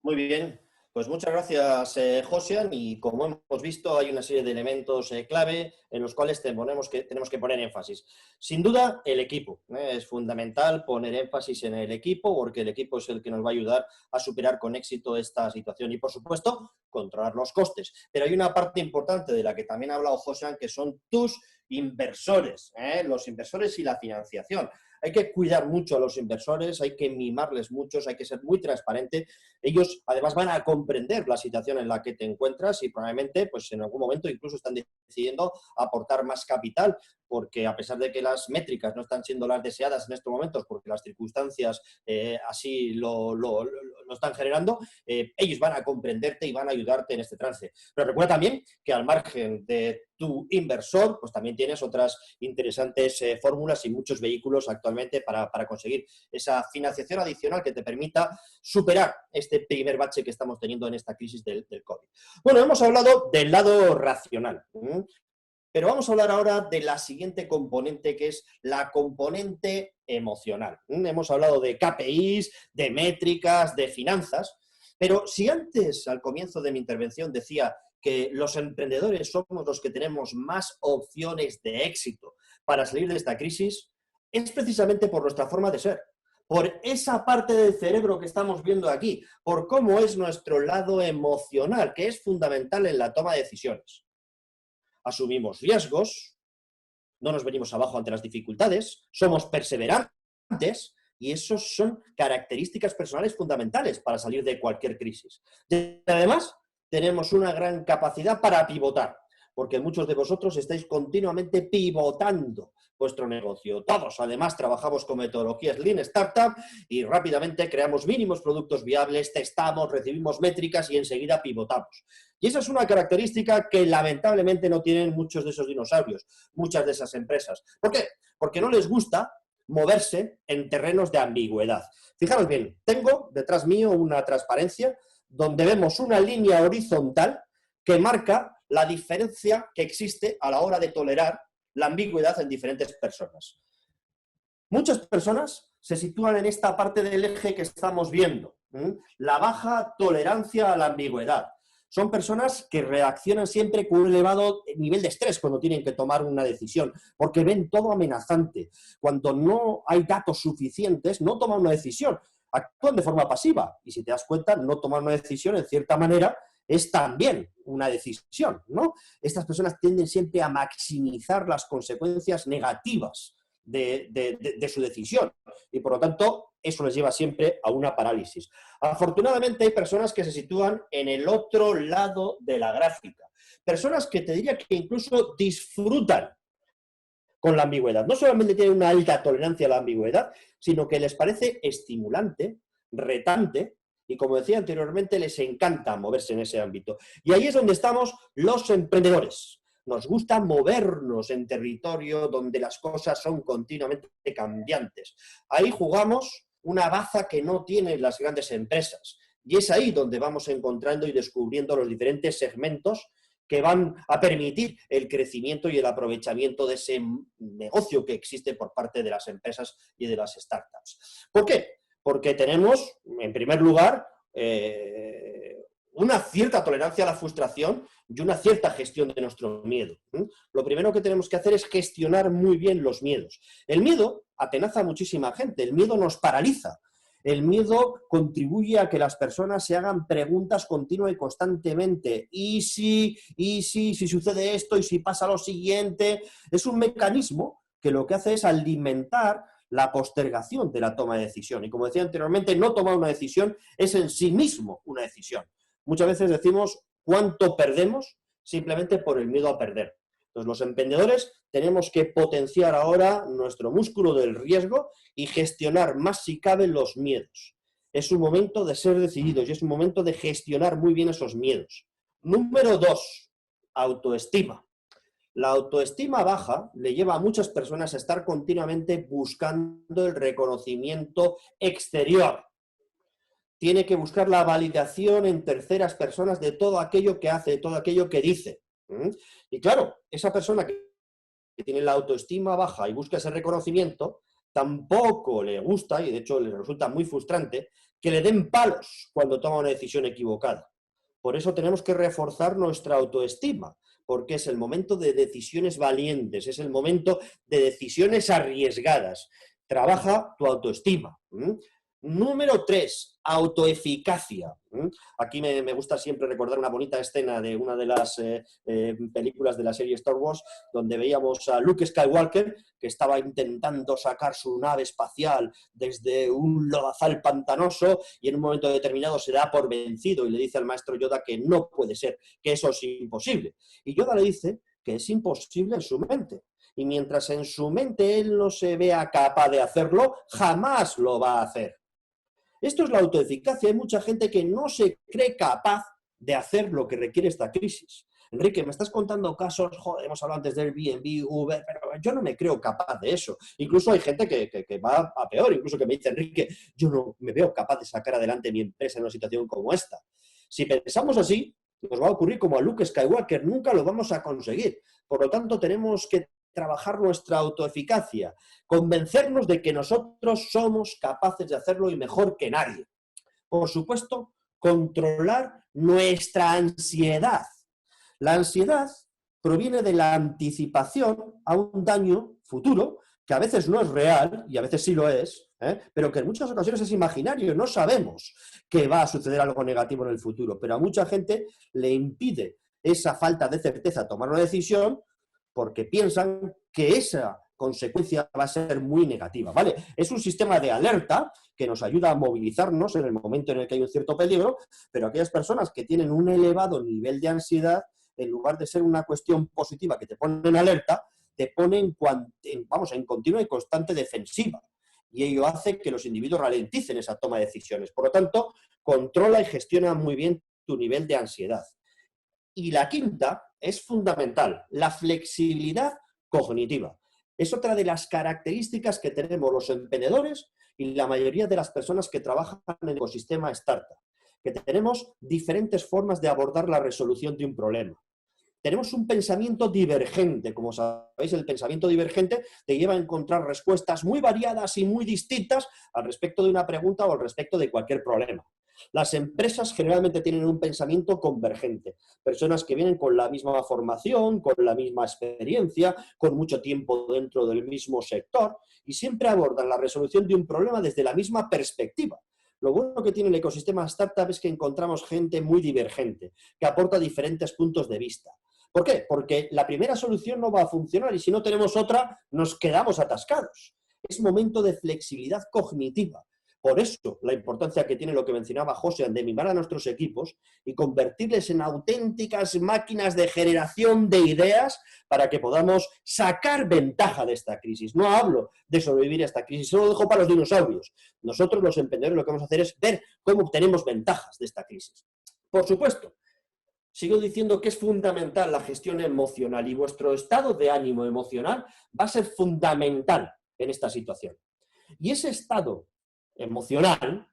Muy bien, pues muchas gracias, Josian, y como hemos visto hay una serie de elementos clave en los cuales tenemos que poner énfasis. Sin duda, el equipo. Es fundamental poner énfasis en el equipo porque el equipo es el que nos va a ayudar a superar con éxito esta situación y, por supuesto, controlar los costes. Pero hay una parte importante de la que también ha hablado Josian, que son tus inversores, los inversores y la financiación. Hay que cuidar mucho a los inversores, hay que mimarles mucho, hay que ser muy transparente. Ellos además van a comprender la situación en la que te encuentras y probablemente pues en algún momento incluso están decidiendo aportar más capital, porque a pesar de que las métricas no están siendo las deseadas en estos momentos, porque las circunstancias así lo están generando, ellos van a comprenderte y van a ayudarte en este trance. Pero recuerda también que al margen de tu inversor, pues también tienes otras interesantes fórmulas y muchos vehículos actualmente para conseguir esa financiación adicional que te permita superar este primer bache que estamos teniendo en esta crisis del COVID. Bueno, hemos hablado del lado racional, pero vamos a hablar ahora de la siguiente componente, que es la componente emocional. Hemos hablado de KPIs, de métricas, de finanzas, pero si antes, al comienzo de mi intervención, decía que los emprendedores somos los que tenemos más opciones de éxito para salir de esta crisis, es precisamente por nuestra forma de ser, por esa parte del cerebro que estamos viendo aquí, por cómo es nuestro lado emocional, que es fundamental en la toma de decisiones. Asumimos riesgos, no nos venimos abajo ante las dificultades, somos perseverantes y esos son características personales fundamentales para salir de cualquier crisis. Y además, tenemos una gran capacidad para pivotar, porque muchos de vosotros estáis continuamente pivotando vuestro negocio. Todos, además, trabajamos con metodologías Lean Startup y rápidamente creamos mínimos productos viables, testamos, recibimos métricas y enseguida pivotamos. Y esa es una característica que lamentablemente no tienen muchos de esos dinosaurios, muchas de esas empresas. ¿Por qué? Porque no les gusta moverse en terrenos de ambigüedad. Fijaros bien, tengo detrás mío una transparencia donde vemos una línea horizontal que marca la diferencia que existe a la hora de tolerar la ambigüedad en diferentes personas. Muchas personas se sitúan en esta parte del eje que estamos viendo, la baja tolerancia a la ambigüedad. Son personas que reaccionan siempre con un elevado nivel de estrés cuando tienen que tomar una decisión, porque ven todo amenazante. Cuando no hay datos suficientes, no toman una decisión, actúan de forma pasiva. Y si te das cuenta, no tomar una decisión, en cierta manera, es también una decisión, ¿no? Estas personas tienden siempre a maximizar las consecuencias negativas de su decisión y, por lo tanto, eso les lleva siempre a una parálisis. Afortunadamente, hay personas que se sitúan en el otro lado de la gráfica. Personas que te diría que incluso disfrutan con la ambigüedad. No solamente tienen una alta tolerancia a la ambigüedad, sino que les parece estimulante, retante, y como decía anteriormente, les encanta moverse en ese ámbito. Y ahí es donde estamos los emprendedores. Nos gusta movernos en territorio donde las cosas son continuamente cambiantes. Ahí jugamos una baza que no tienen las grandes empresas. Y es ahí donde vamos encontrando y descubriendo los diferentes segmentos que van a permitir el crecimiento y el aprovechamiento de ese negocio que existe por parte de las empresas y de las startups. ¿Por qué? Porque tenemos, en primer lugar, una cierta tolerancia a la frustración y una cierta gestión de nuestro miedo. Lo primero que tenemos que hacer es gestionar muy bien los miedos. El miedo atenaza a muchísima gente, el miedo nos paraliza. El miedo contribuye a que las personas se hagan preguntas continua y constantemente. ¿Y si sucede esto? ¿Y si pasa lo siguiente? Es un mecanismo que lo que hace es alimentar la postergación de la toma de decisión. Y como decía anteriormente, no tomar una decisión es en sí mismo una decisión. Muchas veces decimos cuánto perdemos simplemente por el miedo a perder. Entonces, los emprendedores tenemos que potenciar ahora nuestro músculo del riesgo y gestionar más si cabe los miedos. Es un momento de ser decididos y es un momento de gestionar muy bien esos miedos. Número 2, autoestima. La autoestima baja le lleva a muchas personas a estar continuamente buscando el reconocimiento exterior. Tiene que buscar la validación en terceras personas de todo aquello que hace, de todo aquello que dice. Y claro, esa persona que tiene la autoestima baja y busca ese reconocimiento, tampoco le gusta, y de hecho le resulta muy frustrante, que le den palos cuando toma una decisión equivocada. Por eso tenemos que reforzar nuestra autoestima, porque es el momento de decisiones valientes, es el momento de decisiones arriesgadas. Trabaja tu autoestima. Número 3, autoeficacia. Aquí me gusta siempre recordar una bonita escena de una de las películas de la serie Star Wars, donde veíamos a Luke Skywalker, que estaba intentando sacar su nave espacial desde un lodazal pantanoso y en un momento determinado se da por vencido y le dice al maestro Yoda que no puede ser, que eso es imposible. Y Yoda le dice que es imposible en su mente. Y mientras en su mente él no se vea capaz de hacerlo, jamás lo va a hacer. Esto es la autoeficacia. Hay mucha gente que no se cree capaz de hacer lo que requiere esta crisis. Enrique, me estás contando casos, joder, hemos hablado antes de Airbnb, Uber, pero yo no me creo capaz de eso. Incluso hay gente que va a peor, incluso que me dice, Enrique, yo no me veo capaz de sacar adelante mi empresa en una situación como esta. Si pensamos así, nos va a ocurrir como a Luke Skywalker, nunca lo vamos a conseguir. Por lo tanto, tenemos que trabajar nuestra autoeficacia, convencernos de que nosotros somos capaces de hacerlo y mejor que nadie. Por supuesto, controlar nuestra ansiedad. La ansiedad proviene de la anticipación a un daño futuro que a veces no es real y a veces sí lo es, pero que en muchas ocasiones es imaginario. No sabemos que va a suceder algo negativo en el futuro, pero a mucha gente le impide esa falta de certeza tomar una decisión porque piensan que esa consecuencia va a ser muy negativa, ¿vale? Es un sistema de alerta que nos ayuda a movilizarnos en el momento en el que hay un cierto peligro, pero aquellas personas que tienen un elevado nivel de ansiedad, en lugar de ser una cuestión positiva que te pone en alerta, te pone en continua y constante defensiva. Y ello hace que los individuos ralenticen esa toma de decisiones. Por lo tanto, controla y gestiona muy bien tu nivel de ansiedad. Y la quinta es fundamental, la flexibilidad cognitiva. Es otra de las características que tenemos los emprendedores y la mayoría de las personas que trabajan en el ecosistema startup, que tenemos diferentes formas de abordar la resolución de un problema. Tenemos un pensamiento divergente, como sabéis, el pensamiento divergente te lleva a encontrar respuestas muy variadas y muy distintas al respecto de una pregunta o al respecto de cualquier problema. Las empresas generalmente tienen un pensamiento convergente, personas que vienen con la misma formación, con la misma experiencia, con mucho tiempo dentro del mismo sector y siempre abordan la resolución de un problema desde la misma perspectiva. Lo bueno que tiene el ecosistema startup es que encontramos gente muy divergente, que aporta diferentes puntos de vista. ¿Por qué? Porque la primera solución no va a funcionar y si no tenemos otra, nos quedamos atascados. Es momento de flexibilidad cognitiva. Por eso, la importancia que tiene lo que mencionaba José, de mimar a nuestros equipos y convertirles en auténticas máquinas de generación de ideas para que podamos sacar ventaja de esta crisis. No hablo de sobrevivir a esta crisis, solo lo dejo para los dinosaurios. Nosotros, los emprendedores, lo que vamos a hacer es ver cómo obtenemos ventajas de esta crisis. Por supuesto, sigo diciendo que es fundamental la gestión emocional y vuestro estado de ánimo emocional va a ser fundamental en esta situación. Y ese estado emocional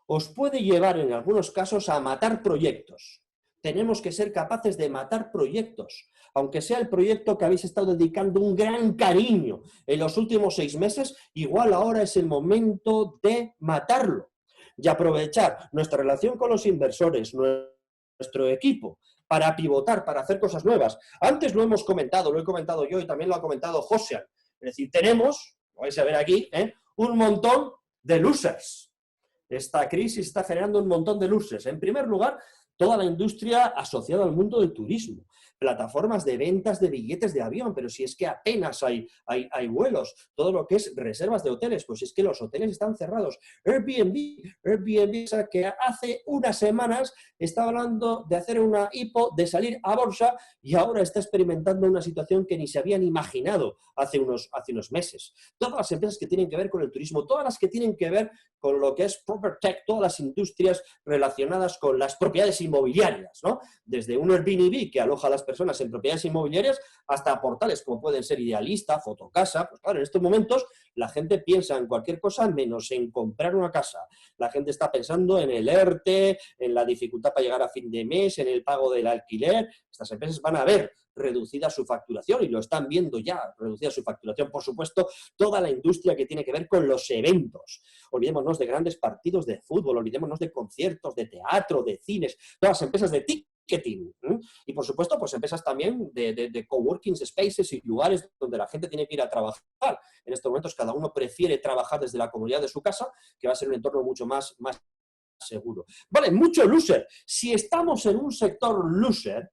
os puede llevar en algunos casos a matar proyectos. Tenemos que ser capaces de matar proyectos, aunque sea el proyecto que habéis estado dedicando un gran cariño en los últimos 6 meses, igual ahora es el momento de matarlo y aprovechar nuestra relación con los inversores, nuestro equipo, para pivotar, para hacer cosas nuevas. Antes lo hemos comentado, lo he comentado yo y también lo ha comentado José. Es decir, tenemos, lo vais a ver aquí, un montón de losers. Esta crisis está generando un montón de losers. En primer lugar, toda la industria asociada al mundo del turismo, plataformas de ventas de billetes de avión, pero si es que apenas hay vuelos, todo lo que es reservas de hoteles, pues es que los hoteles están cerrados. Airbnb, o sea, que hace unas semanas estaba hablando de hacer una IPO, de salir a bolsa y ahora está experimentando una situación que ni se habían imaginado hace unos meses. Todas las empresas que tienen que ver con el turismo, todas las que tienen que ver con lo que es PropTech, todas las industrias relacionadas con las propiedades inmobiliarias, ¿no? Desde un Airbnb que aloja a las personas en propiedades inmobiliarias hasta portales como pueden ser Idealista, Fotocasa. Pues claro, en estos momentos la gente piensa en cualquier cosa menos en comprar una casa. La gente está pensando en el ERTE, en la dificultad para llegar a fin de mes, en el pago del alquiler. Estas empresas van a ver reducida su facturación y lo están viendo ya, reducida su facturación. Por supuesto, toda la industria que tiene que ver con los eventos. Olvidémonos de grandes partidos de fútbol, olvidémonos de conciertos, de teatro, de cines, todas las empresas de ticketing. Y por supuesto, pues empresas también de coworking spaces y lugares donde la gente tiene que ir a trabajar. En estos momentos cada uno prefiere trabajar desde la comodidad de su casa, que va a ser un entorno mucho más seguro. Vale, mucho loser. Si estamos en un sector loser,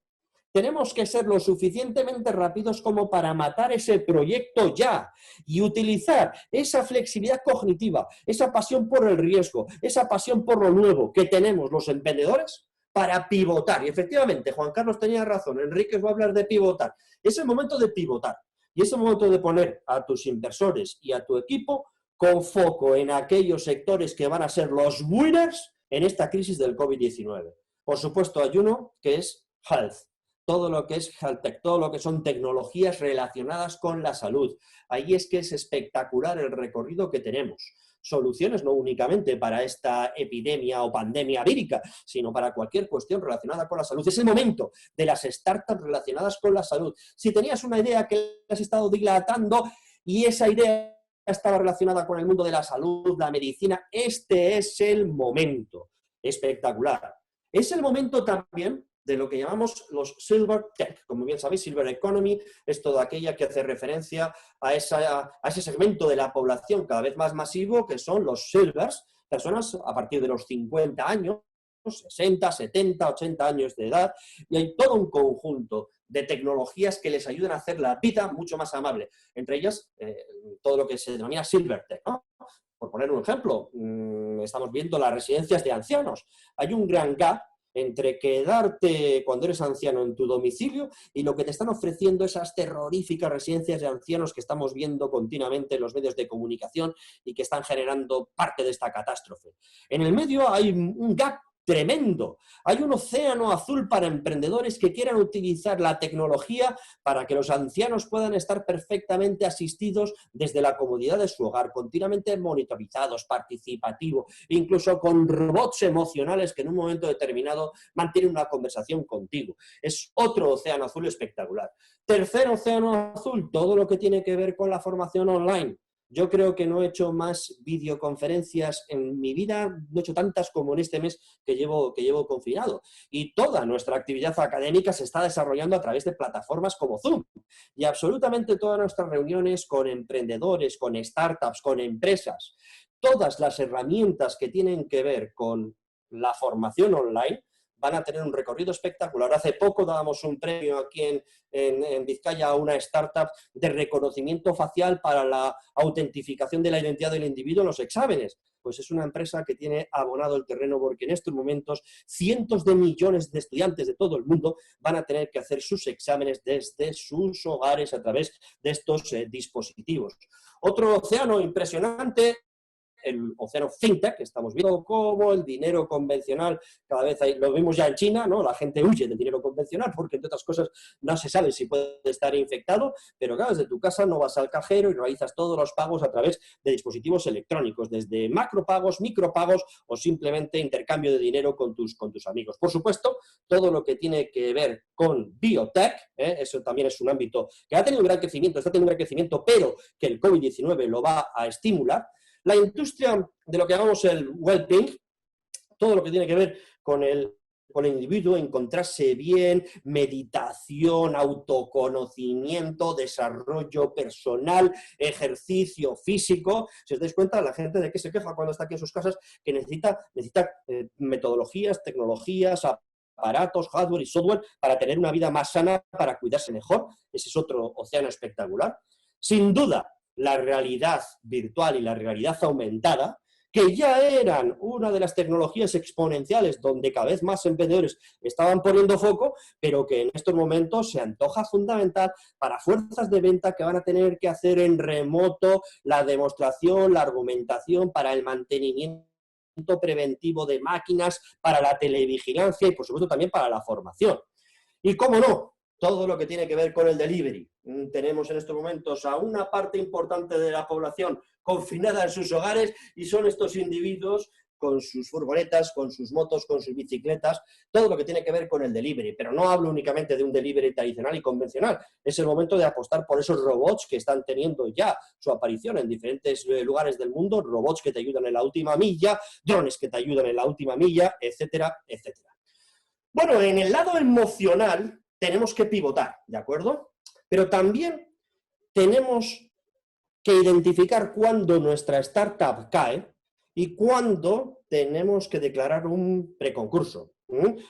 tenemos que ser lo suficientemente rápidos como para matar ese proyecto ya y utilizar esa flexibilidad cognitiva, esa pasión por el riesgo, esa pasión por lo nuevo que tenemos los emprendedores para pivotar. Y efectivamente, Juan Carlos tenía razón, Enrique os va a hablar de pivotar. Es el momento de pivotar y es el momento de poner a tus inversores y a tu equipo con foco en aquellos sectores que van a ser los winners en esta crisis del COVID-19. Por supuesto, hay uno que es health. Todo lo que es health tech, todo lo que son tecnologías relacionadas con la salud. Ahí es que es espectacular el recorrido que tenemos. Soluciones no únicamente para esta epidemia o pandemia vírica, sino para cualquier cuestión relacionada con la salud. Es el momento de las startups relacionadas con la salud. Si tenías una idea que has estado dilatando y esa idea estaba relacionada con el mundo de la salud, la medicina, este es el momento. Espectacular. Es el momento también de lo que llamamos los Silver Tech. Como bien sabéis, Silver Economy es toda aquella que hace referencia a ese segmento de la población cada vez más masivo, que son los Silvers, personas a partir de los 50 años, 60, 70, 80 años de edad, y hay todo un conjunto de tecnologías que les ayudan a hacer la vida mucho más amable. Entre ellas, todo lo que se denomina Silver Tech, ¿no? Por poner un ejemplo, estamos viendo las residencias de ancianos. Hay un gran gap entre quedarte cuando eres anciano en tu domicilio y lo que te están ofreciendo esas terroríficas residencias de ancianos que estamos viendo continuamente en los medios de comunicación y que están generando parte de esta catástrofe. En el medio hay un gap tremendo. Hay un océano azul para emprendedores que quieran utilizar la tecnología para que los ancianos puedan estar perfectamente asistidos desde la comodidad de su hogar, continuamente monitorizados, participativos, incluso con robots emocionales que en un momento determinado mantienen una conversación contigo. Es otro océano azul espectacular. Tercer océano azul, todo lo que tiene que ver con la formación online. Yo creo que no he hecho más videoconferencias en mi vida, no he hecho tantas como en este mes que llevo confinado. Y toda nuestra actividad académica se está desarrollando a través de plataformas como Zoom. Y absolutamente todas nuestras reuniones con emprendedores, con startups, con empresas, todas las herramientas que tienen que ver con la formación online van a tener un recorrido espectacular. Hace poco dábamos un premio aquí en Vizcaya a una startup de reconocimiento facial para la autentificación de la identidad del individuo en los exámenes. Pues es una empresa que tiene abonado el terreno porque en estos momentos cientos de millones de estudiantes de todo el mundo van a tener que hacer sus exámenes desde sus hogares a través de estos dispositivos. Otro océano impresionante, el océano fintech, que estamos viendo cómo el dinero convencional, cada vez lo vemos ya en China, ¿no? La gente huye del dinero convencional porque, entre otras cosas, no se sabe si puede estar infectado, pero claro, desde tu casa no vas al cajero y realizas todos los pagos a través de dispositivos electrónicos, desde macropagos, micropagos o simplemente intercambio de dinero con tus amigos. Por supuesto, todo lo que tiene que ver con biotech, eso también es un ámbito que ha tenido un gran crecimiento, está teniendo un gran crecimiento, pero que el COVID-19 lo va a estimular. La industria de lo que llamamos el well-being, todo lo que tiene que ver con el individuo, encontrarse bien, meditación, autoconocimiento, desarrollo personal, ejercicio físico. Si os dais cuenta, la gente de qué se queja cuando está aquí en sus casas, que necesita metodologías, tecnologías, aparatos, hardware y software para tener una vida más sana, para cuidarse mejor. Ese es otro océano espectacular. Sin duda, la realidad virtual y la realidad aumentada, que ya eran una de las tecnologías exponenciales donde cada vez más emprendedores estaban poniendo foco, pero que en estos momentos se antoja fundamental para fuerzas de venta que van a tener que hacer en remoto la demostración, la argumentación para el mantenimiento preventivo de máquinas, para la televigilancia y, por supuesto, también para la formación. Y, cómo no, todo lo que tiene que ver con el delivery. Tenemos en estos momentos a una parte importante de la población confinada en sus hogares y son estos individuos con sus furgonetas, con sus motos, con sus bicicletas, todo lo que tiene que ver con el delivery. Pero no hablo únicamente de un delivery tradicional y convencional. Es el momento de apostar por esos robots que están teniendo ya su aparición en diferentes lugares del mundo, robots que te ayudan en la última milla, drones que te ayudan en la última milla, etcétera, etcétera. Bueno, en el lado emocional tenemos que pivotar, ¿de acuerdo? Pero también tenemos que identificar cuándo nuestra startup cae y cuándo tenemos que declarar un preconcurso.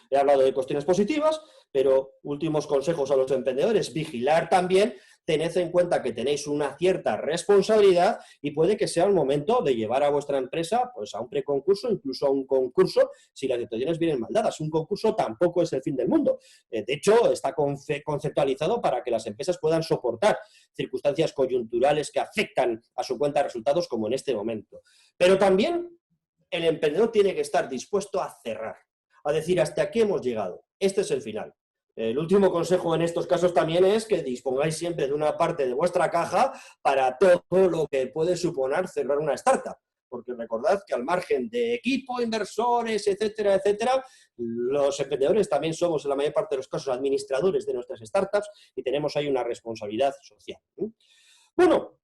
He hablado de cuestiones positivas, pero últimos consejos a los emprendedores, vigilar también, tened en cuenta que tenéis una cierta responsabilidad y puede que sea el momento de llevar a vuestra empresa pues, a un preconcurso, incluso a un concurso, si las situaciones vienen mal dadas. Un concurso tampoco es el fin del mundo. De hecho, está conceptualizado para que las empresas puedan soportar circunstancias coyunturales que afectan a su cuenta de resultados, como en este momento. Pero también el emprendedor tiene que estar dispuesto a cerrar, a decir, hasta aquí hemos llegado, este es el final. El último consejo en estos casos también es que dispongáis siempre de una parte de vuestra caja para todo lo que puede suponer cerrar una startup. Porque recordad que al margen de equipo, inversores, etcétera, etcétera, los emprendedores también somos en la mayor parte de los casos administradores de nuestras startups y tenemos ahí una responsabilidad social. Bueno,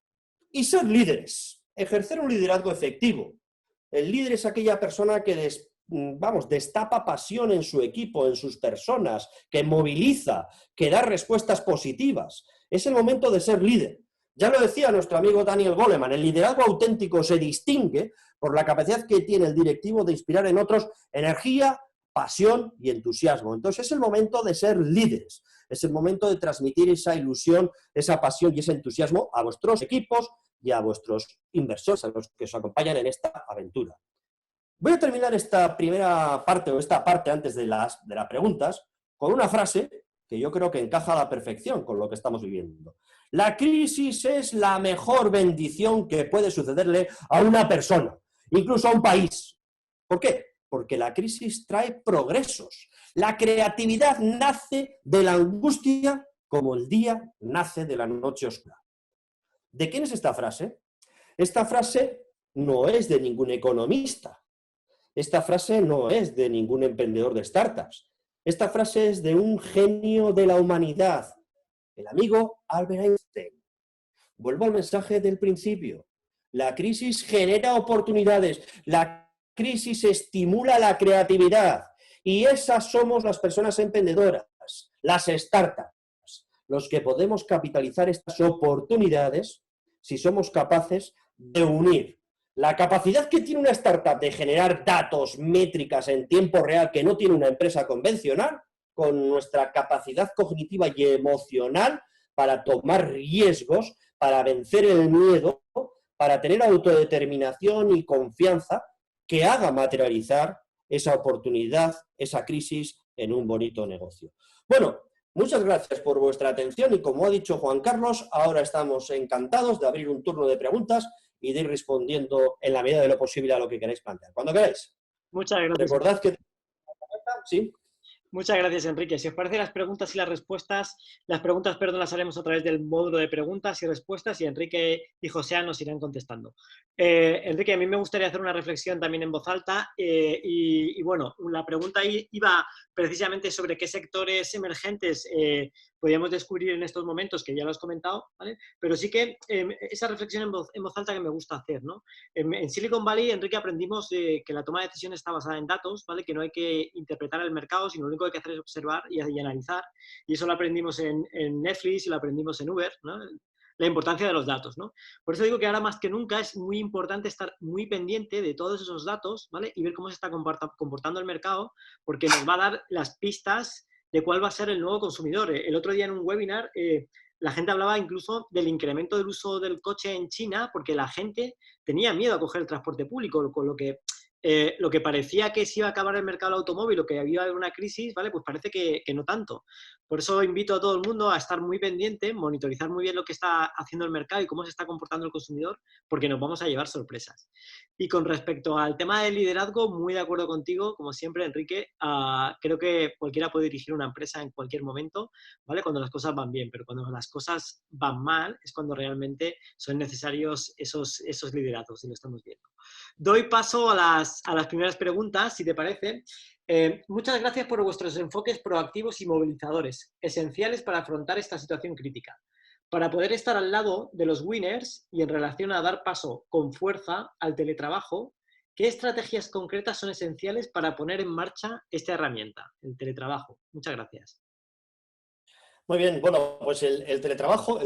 y ser líderes, ejercer un liderazgo efectivo. El líder es aquella persona que destapa pasión en su equipo, en sus personas, que moviliza, que da respuestas positivas. Es el momento de ser líder. Ya lo decía nuestro amigo Daniel Goleman, el liderazgo auténtico se distingue por la capacidad que tiene el directivo de inspirar en otros energía, pasión y entusiasmo. Entonces es el momento de ser líderes, es el momento de transmitir esa ilusión, esa pasión y ese entusiasmo a vuestros equipos y a vuestros inversores, a los que os acompañan en esta aventura. Voy a terminar esta primera parte, o esta parte antes de las preguntas, con una frase que yo creo que encaja a la perfección con lo que estamos viviendo. La crisis es la mejor bendición que puede sucederle a una persona, incluso a un país. ¿Por qué? Porque la crisis trae progresos. La creatividad nace de la angustia como el día nace de la noche oscura. ¿De quién es esta frase? Esta frase no es de ningún economista. Esta frase no es de ningún emprendedor de startups. Esta frase es de un genio de la humanidad, el amigo Albert Einstein. Vuelvo al mensaje del principio. La crisis genera oportunidades. La crisis estimula la creatividad. Y esas somos las personas emprendedoras, las startups, los que podemos capitalizar estas oportunidades si somos capaces de unir la capacidad que tiene una startup de generar datos, métricas en tiempo real que no tiene una empresa convencional, con nuestra capacidad cognitiva y emocional para tomar riesgos, para vencer el miedo, para tener autodeterminación y confianza que haga materializar esa oportunidad, esa crisis en un bonito negocio. Bueno, muchas gracias por vuestra atención y como ha dicho Juan Carlos, ahora estamos encantados de abrir un turno de preguntas y de ir respondiendo en la medida de lo posible a lo que queráis plantear. Cuando queráis. Muchas gracias. Recordad que... ¿Sí? Muchas gracias, Enrique. Si os parece, las preguntas, perdón, las haremos a través del módulo de preguntas y respuestas y Enrique y José nos irán contestando. Enrique, a mí me gustaría hacer una reflexión también en voz alta y bueno, la pregunta iba precisamente sobre qué sectores emergentes podríamos descubrir en estos momentos, que ya lo has comentado, ¿vale? Pero sí que esa reflexión en voz alta que me gusta hacer, ¿no? En Silicon Valley, Enrique, aprendimos que la toma de decisiones está basada en datos, ¿vale? Que no hay que interpretar el mercado, sino lo único que hay que hacer es observar y analizar. Y eso lo aprendimos en Netflix y lo aprendimos en Uber, ¿no? La importancia de los datos, ¿no? Por eso digo que ahora más que nunca es muy importante estar muy pendiente de todos esos datos, ¿vale? Y ver cómo se está comportando el mercado, porque nos va a dar las pistas de cuál va a ser el nuevo consumidor. El otro día en un webinar la gente hablaba incluso del incremento del uso del coche en China porque la gente tenía miedo a coger el transporte público, con lo que parecía que se iba a acabar el mercado del automóvil o que había haber una crisis, ¿vale? Pues parece que no tanto. Por eso invito a todo el mundo a estar muy pendiente, monitorizar muy bien lo que está haciendo el mercado y cómo se está comportando el consumidor, porque nos vamos a llevar sorpresas. Y con respecto al tema del liderazgo, muy de acuerdo contigo, como siempre, Enrique. Creo que cualquiera puede dirigir una empresa en cualquier momento, ¿vale? Cuando las cosas van bien, pero cuando las cosas van mal es cuando realmente son necesarios esos liderazgos, y lo estamos viendo. Doy paso a las primeras preguntas, si te parece. Muchas gracias por vuestros enfoques proactivos y movilizadores, esenciales para afrontar esta situación crítica. Para poder estar al lado de los winners y en relación a dar paso con fuerza al teletrabajo, ¿qué estrategias concretas son esenciales para poner en marcha esta herramienta, el teletrabajo? Muchas gracias. Muy bien, bueno, pues el teletrabajo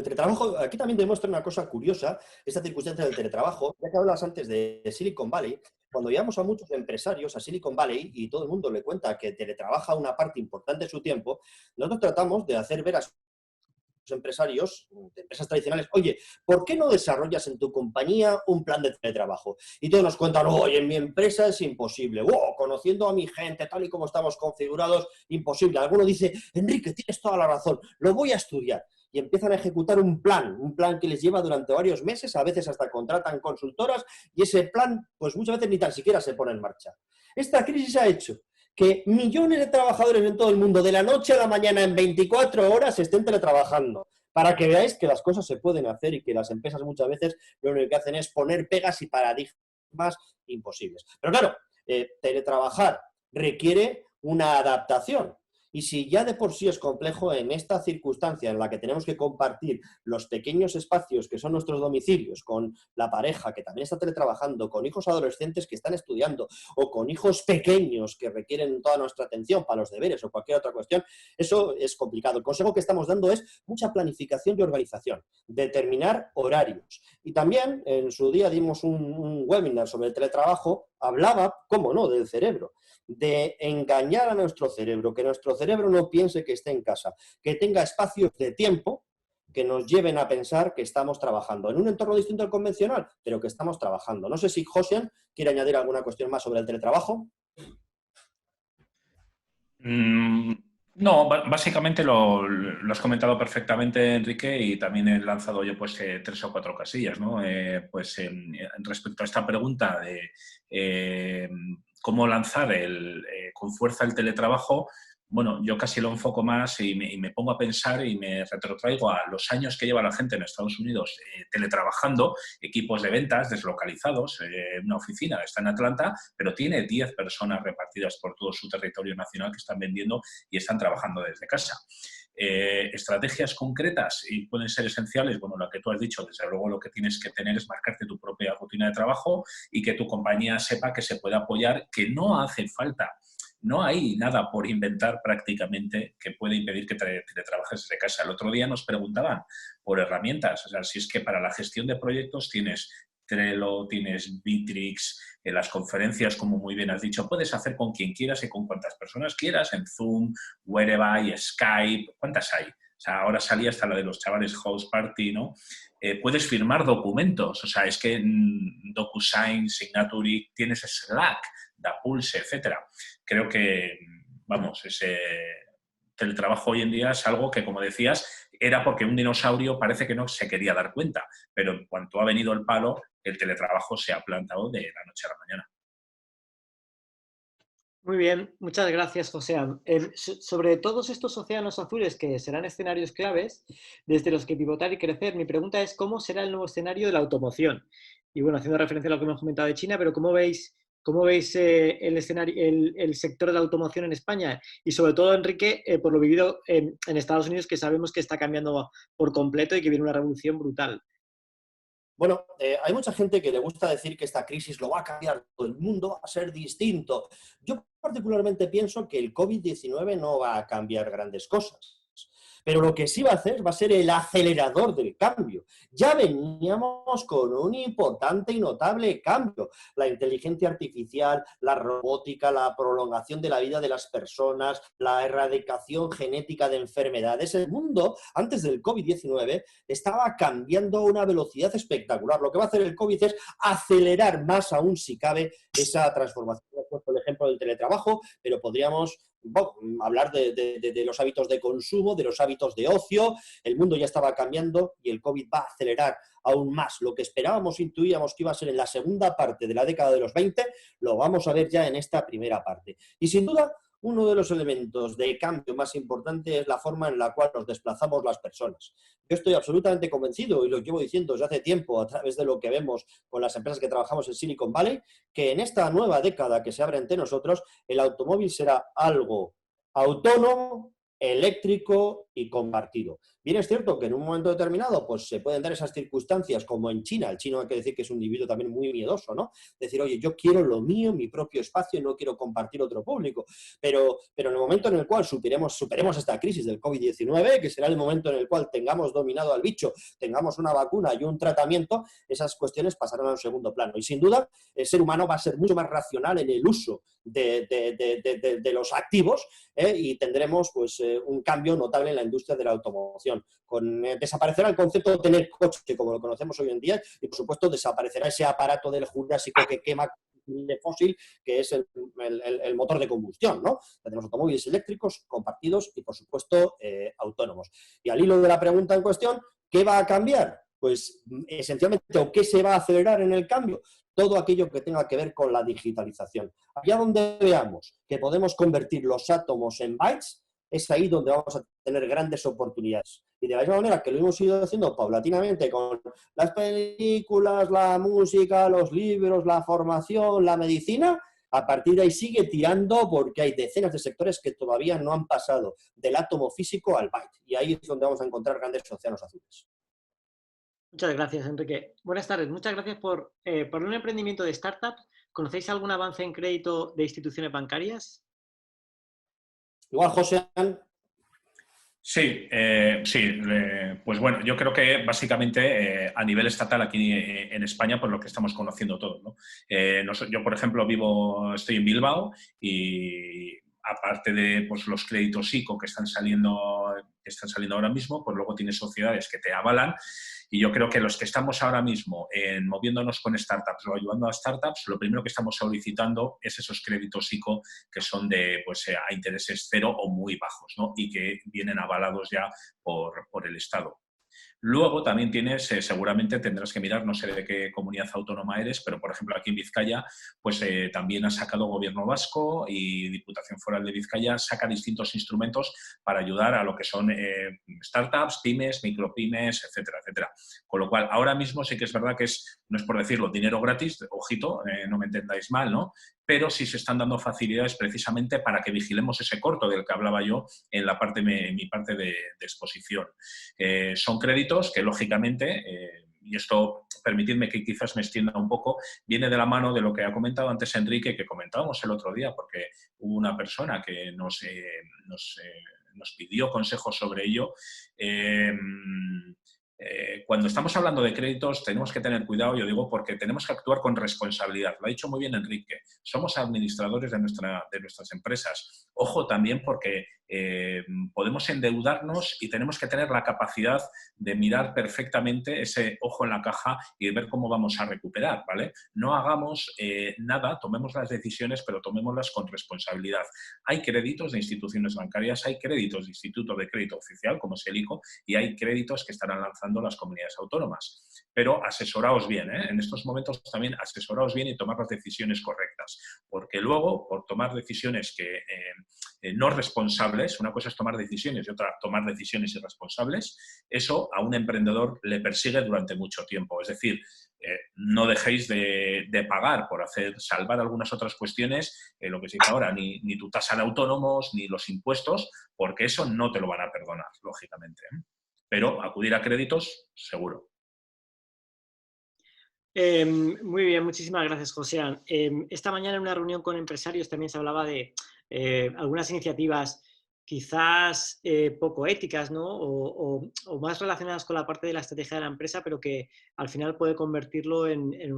aquí también demuestra una cosa curiosa, esta circunstancia del teletrabajo, ya que hablas antes de Silicon Valley, cuando llevamos a muchos empresarios a Silicon Valley y todo el mundo le cuenta que teletrabaja una parte importante de su tiempo, nosotros tratamos de hacer ver a empresarios de empresas tradicionales, oye, ¿por qué no desarrollas en tu compañía un plan de teletrabajo? Y todos nos cuentan, oye, en mi empresa es imposible, conociendo a mi gente, tal y como estamos configurados, imposible. Alguno dice, Enrique, tienes toda la razón, lo voy a estudiar. Y empiezan a ejecutar un plan que les lleva durante varios meses, a veces hasta contratan consultoras, y ese plan, pues muchas veces ni tan siquiera se pone en marcha. Esta crisis ha hecho que millones de trabajadores en todo el mundo, de la noche a la mañana, en 24 horas, estén teletrabajando. Para que veáis que las cosas se pueden hacer y que las empresas muchas veces lo único que hacen es poner pegas y paradigmas imposibles. Pero claro, teletrabajar requiere una adaptación. Y si ya de por sí es complejo en esta circunstancia en la que tenemos que compartir los pequeños espacios que son nuestros domicilios con la pareja que también está teletrabajando, con hijos adolescentes que están estudiando o con hijos pequeños que requieren toda nuestra atención para los deberes o cualquier otra cuestión, eso es complicado. El consejo que estamos dando es mucha planificación y organización, determinar horarios. Y también en su día dimos un webinar sobre el teletrabajo, hablaba, cómo no, del cerebro, de engañar a nuestro cerebro, que nuestro cerebro no piense que esté en casa, que tenga espacios de tiempo que nos lleven a pensar que estamos trabajando en un entorno distinto al convencional, pero que estamos trabajando. No sé si Josian quiere añadir alguna cuestión más sobre el teletrabajo. No, básicamente lo has comentado perfectamente, Enrique, y también he lanzado yo pues 3 o 4 casillas, ¿no? Respecto a esta pregunta de cómo lanzar con fuerza el teletrabajo, bueno, yo casi lo enfoco más y me pongo a pensar y me retrotraigo a los años que lleva la gente en Estados Unidos teletrabajando, equipos de ventas deslocalizados, una oficina está en Atlanta, pero tiene 10 personas repartidas por todo su territorio nacional que están vendiendo y están trabajando desde casa. Estrategias concretas y pueden ser esenciales, bueno, lo que tú has dicho, desde luego lo que tienes que tener es marcarte tu propia rutina de trabajo y que tu compañía sepa que se puede apoyar, que no hace falta. No hay nada por inventar prácticamente que pueda impedir que trabajes desde casa. El otro día nos preguntaban por herramientas, o sea, si es que para la gestión de proyectos tienes Trello, tienes Bitrix, en las conferencias, como muy bien has dicho, puedes hacer con quien quieras y con cuantas personas quieras, en Zoom, Whereby, Skype, ¿cuántas hay? O sea, ahora salía hasta la de los chavales House Party, ¿no? Puedes firmar documentos, o sea, es que DocuSign, Signatory, tienes Slack, Dapulse, etcétera. Creo que, vamos, ese teletrabajo hoy en día es algo que, como decías, era porque un dinosaurio parece que no se quería dar cuenta, pero en cuanto ha venido el palo, el teletrabajo se ha plantado de la noche a la mañana. Muy bien, muchas gracias, José. Sobre todos estos océanos azules que serán escenarios claves desde los que pivotar y crecer, mi pregunta es ¿cómo será el nuevo escenario de la automoción? Y bueno, haciendo referencia a lo que hemos comentado de China, pero ¿cómo veis el escenario, el sector de la automoción en España? Y sobre todo, Enrique, por lo vivido en Estados Unidos, que sabemos que está cambiando por completo y que viene una revolución brutal. Bueno, hay mucha gente que le gusta decir que esta crisis lo va a cambiar todo, el mundo va a ser distinto. Yo particularmente pienso que el COVID-19 no va a cambiar grandes cosas. Pero lo que sí va a hacer va a ser el acelerador del cambio. Ya veníamos con un importante y notable cambio. La inteligencia artificial, la robótica, la prolongación de la vida de las personas, la erradicación genética de enfermedades. El mundo, antes del COVID-19, estaba cambiando a una velocidad espectacular. Lo que va a hacer el COVID es acelerar más aún, si cabe, esa transformación. He puesto el ejemplo del teletrabajo, pero podríamos hablar de los hábitos de consumo, de los hábitos de ocio. El mundo ya estaba cambiando y el COVID va a acelerar aún más. Lo que esperábamos, intuíamos que iba a ser en la segunda parte de la década de los 20, lo vamos a ver ya en esta primera parte. Y sin duda, uno de los elementos de cambio más importante es la forma en la cual nos desplazamos las personas. Yo estoy absolutamente convencido, y lo llevo diciendo desde hace tiempo a través de lo que vemos con las empresas que trabajamos en Silicon Valley, que en esta nueva década que se abre ante nosotros, el automóvil será algo autónomo, eléctrico y compartido. Bien es cierto que en un momento determinado pues se pueden dar esas circunstancias como en China. El chino hay que decir que es un individuo también muy miedoso, ¿no? Decir, oye, yo quiero lo mío, mi propio espacio y no quiero compartir otro público. Pero en el momento en el cual superemos esta crisis del COVID-19, que será el momento en el cual tengamos dominado al bicho, tengamos una vacuna y un tratamiento, esas cuestiones pasarán a un segundo plano. Y sin duda, el ser humano va a ser mucho más racional en el uso de los activos, y tendremos pues un cambio notable en la industria de la automoción. Desaparecerá el concepto de tener coche como lo conocemos hoy en día y, por supuesto, desaparecerá ese aparato del Jurásico que quema de fósil, que es el motor de combustión, ¿no? Tenemos automóviles eléctricos, compartidos y, por supuesto, autónomos. Y al hilo de la pregunta en cuestión, ¿qué va a cambiar? Pues, esencialmente, ¿o qué se va a acelerar en el cambio? Todo aquello que tenga que ver con la digitalización. Allá donde veamos que podemos convertir los átomos en bytes, es ahí donde vamos a tener grandes oportunidades. Y de la misma manera que lo hemos ido haciendo paulatinamente con las películas, la música, los libros, la formación, la medicina, a partir de ahí sigue tirando porque hay decenas de sectores que todavía no han pasado del átomo físico al byte. Y ahí es donde vamos a encontrar grandes océanos azules. Muchas gracias, Enrique. Buenas tardes. Muchas gracias por un emprendimiento de startups. ¿Conocéis algún avance en crédito de instituciones bancarias? Igual, José. Sí, pues bueno, yo creo que básicamente a nivel estatal aquí en España, pues lo que estamos conociendo todos, ¿no? Yo, por ejemplo, estoy en Bilbao y aparte de pues, los créditos ICO que están saliendo ahora mismo, pues luego tienes sociedades que te avalan. Y yo creo que los que estamos ahora mismo moviéndonos con startups o ayudando a startups, lo primero que estamos solicitando es esos créditos ICO que son de pues, a intereses cero o muy bajos, ¿no? Y que vienen avalados ya por el Estado. Luego también tienes, seguramente tendrás que mirar, no sé de qué comunidad autónoma eres, pero por ejemplo aquí en Vizcaya, pues también ha sacado Gobierno Vasco y Diputación Foral de Vizcaya, saca distintos instrumentos para ayudar a lo que son startups, pymes, micropymes, etcétera, etcétera. Con lo cual, ahora mismo sí que es verdad que no es por decirlo, dinero gratis, ojito, no me entendáis mal, ¿no? Pero sí se están dando facilidades precisamente para que vigilemos ese corto del que hablaba yo en mi parte de exposición. Son créditos que, lógicamente, y esto permitidme que quizás me extienda un poco, viene de la mano de lo que ha comentado antes Enrique, que comentábamos el otro día, porque hubo una persona que nos pidió consejos sobre ello. Cuando estamos hablando de créditos tenemos que tener cuidado, yo digo, porque tenemos que actuar con responsabilidad. Lo ha dicho muy bien Enrique. Somos administradores de nuestras empresas. Ojo también porque podemos endeudarnos y tenemos que tener la capacidad de mirar perfectamente ese ojo en la caja y de ver cómo vamos a recuperar, ¿vale? No hagamos nada, tomemos las decisiones, pero tomémoslas con responsabilidad. Hay créditos de instituciones bancarias, hay créditos de Instituto de Crédito Oficial, como es el ICO, y hay créditos que estarán lanzando las comunidades autónomas. Pero asesoraos bien, ¿eh? En estos momentos también asesoraos bien y tomar las decisiones correctas, porque luego, por tomar decisiones que no responsables, una cosa es tomar decisiones y otra tomar decisiones irresponsables, eso a un emprendedor le persigue durante mucho tiempo. Es decir, no dejéis de pagar por salvar algunas otras cuestiones, lo que se dice ahora, ni tu tasa de autónomos, ni los impuestos, porque eso no te lo van a perdonar, lógicamente. Pero acudir a créditos, seguro. Muy bien, muchísimas gracias, Josean. Esta mañana en una reunión con empresarios también se hablaba de algunas iniciativas quizás poco éticas, ¿no? O más relacionadas con la parte de la estrategia de la empresa, pero que al final puede convertirlo en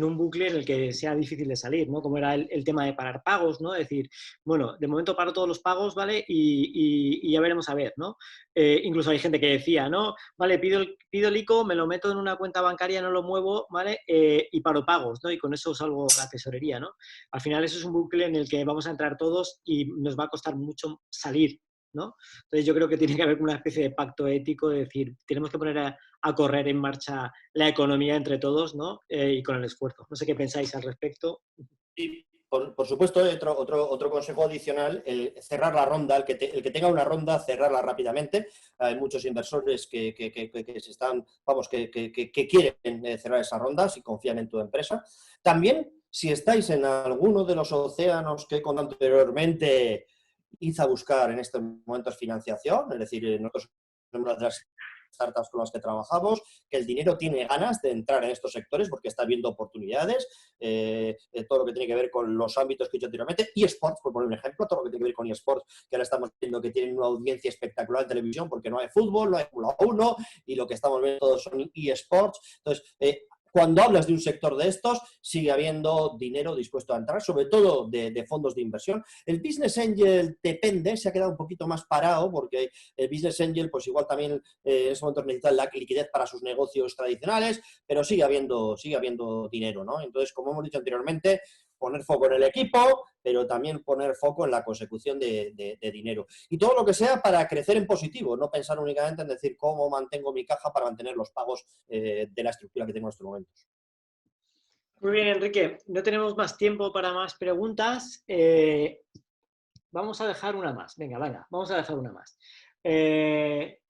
un bucle en el que sea difícil de salir, ¿no? Como era el tema de parar pagos, ¿no? Es decir, bueno, de momento paro todos los pagos, ¿vale? Y ya veremos a ver, ¿no? Incluso hay gente que decía, ¿no? Vale, pido el ICO, me lo meto en una cuenta bancaria, no lo muevo, ¿vale? Y paro pagos, ¿no? Y con eso salgo la tesorería, ¿no? Al final eso es un bucle en el que vamos a entrar todos y nos va a costar mucho salir, ¿no? Entonces yo creo que tiene que haber una especie de pacto ético de decir, tenemos que poner a correr en marcha la economía entre todos, ¿no? Y con el esfuerzo. No sé qué pensáis al respecto. Sí, por supuesto, otro consejo adicional, cerrar la ronda, el que tenga una ronda, cerrarla rápidamente. Hay muchos inversores que se están, vamos, que quieren cerrar esas rondas y confían en tu empresa. También, si estáis en alguno de los océanos que con anteriormente, id a buscar en estos momentos financiación, es decir, nosotros somos una de las startups con las que trabajamos, que el dinero tiene ganas de entrar en estos sectores porque está viendo oportunidades, todo lo que tiene que ver con los ámbitos que he dicho anteriormente, eSports, por poner un ejemplo, todo lo que tiene que ver con eSports, que ahora estamos viendo que tienen una audiencia espectacular en televisión porque no hay fútbol, no hay Fórmula 1 y lo que estamos viendo todos son eSports. Entonces, cuando hablas de un sector de estos, sigue habiendo dinero dispuesto a entrar, sobre todo de fondos de inversión. El Business Angel depende, se ha quedado un poquito más parado porque el Business Angel pues igual también en ese momento necesita la liquidez para sus negocios tradicionales, pero sigue habiendo dinero, ¿no? Entonces, como hemos dicho anteriormente, poner foco en el equipo, pero también poner foco en la consecución de dinero. Y todo lo que sea para crecer en positivo, no pensar únicamente en decir cómo mantengo mi caja para mantener los pagos de la estructura que tengo en estos momentos. Muy bien, Enrique. No tenemos más tiempo para más preguntas. Vamos a dejar una más. Venga, vamos a dejar una más. ¿Qué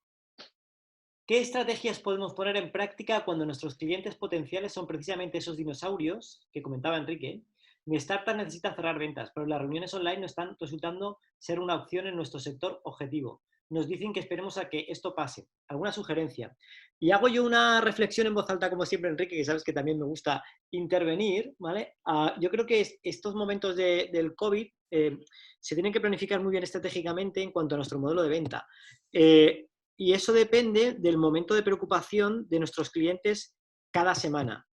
estrategias podemos poner en práctica cuando nuestros clientes potenciales son precisamente esos dinosaurios que comentaba Enrique? Mi startup necesita cerrar ventas, pero las reuniones online no están resultando ser una opción en nuestro sector objetivo. Nos dicen que esperemos a que esto pase. ¿Alguna sugerencia? Y hago yo una reflexión en voz alta, como siempre, Enrique, que sabes que también me gusta intervenir, ¿vale? Yo creo que estos momentos del COVID se tienen que planificar muy bien estratégicamente en cuanto a nuestro modelo de venta. Y eso depende del momento de preocupación de nuestros clientes cada semana.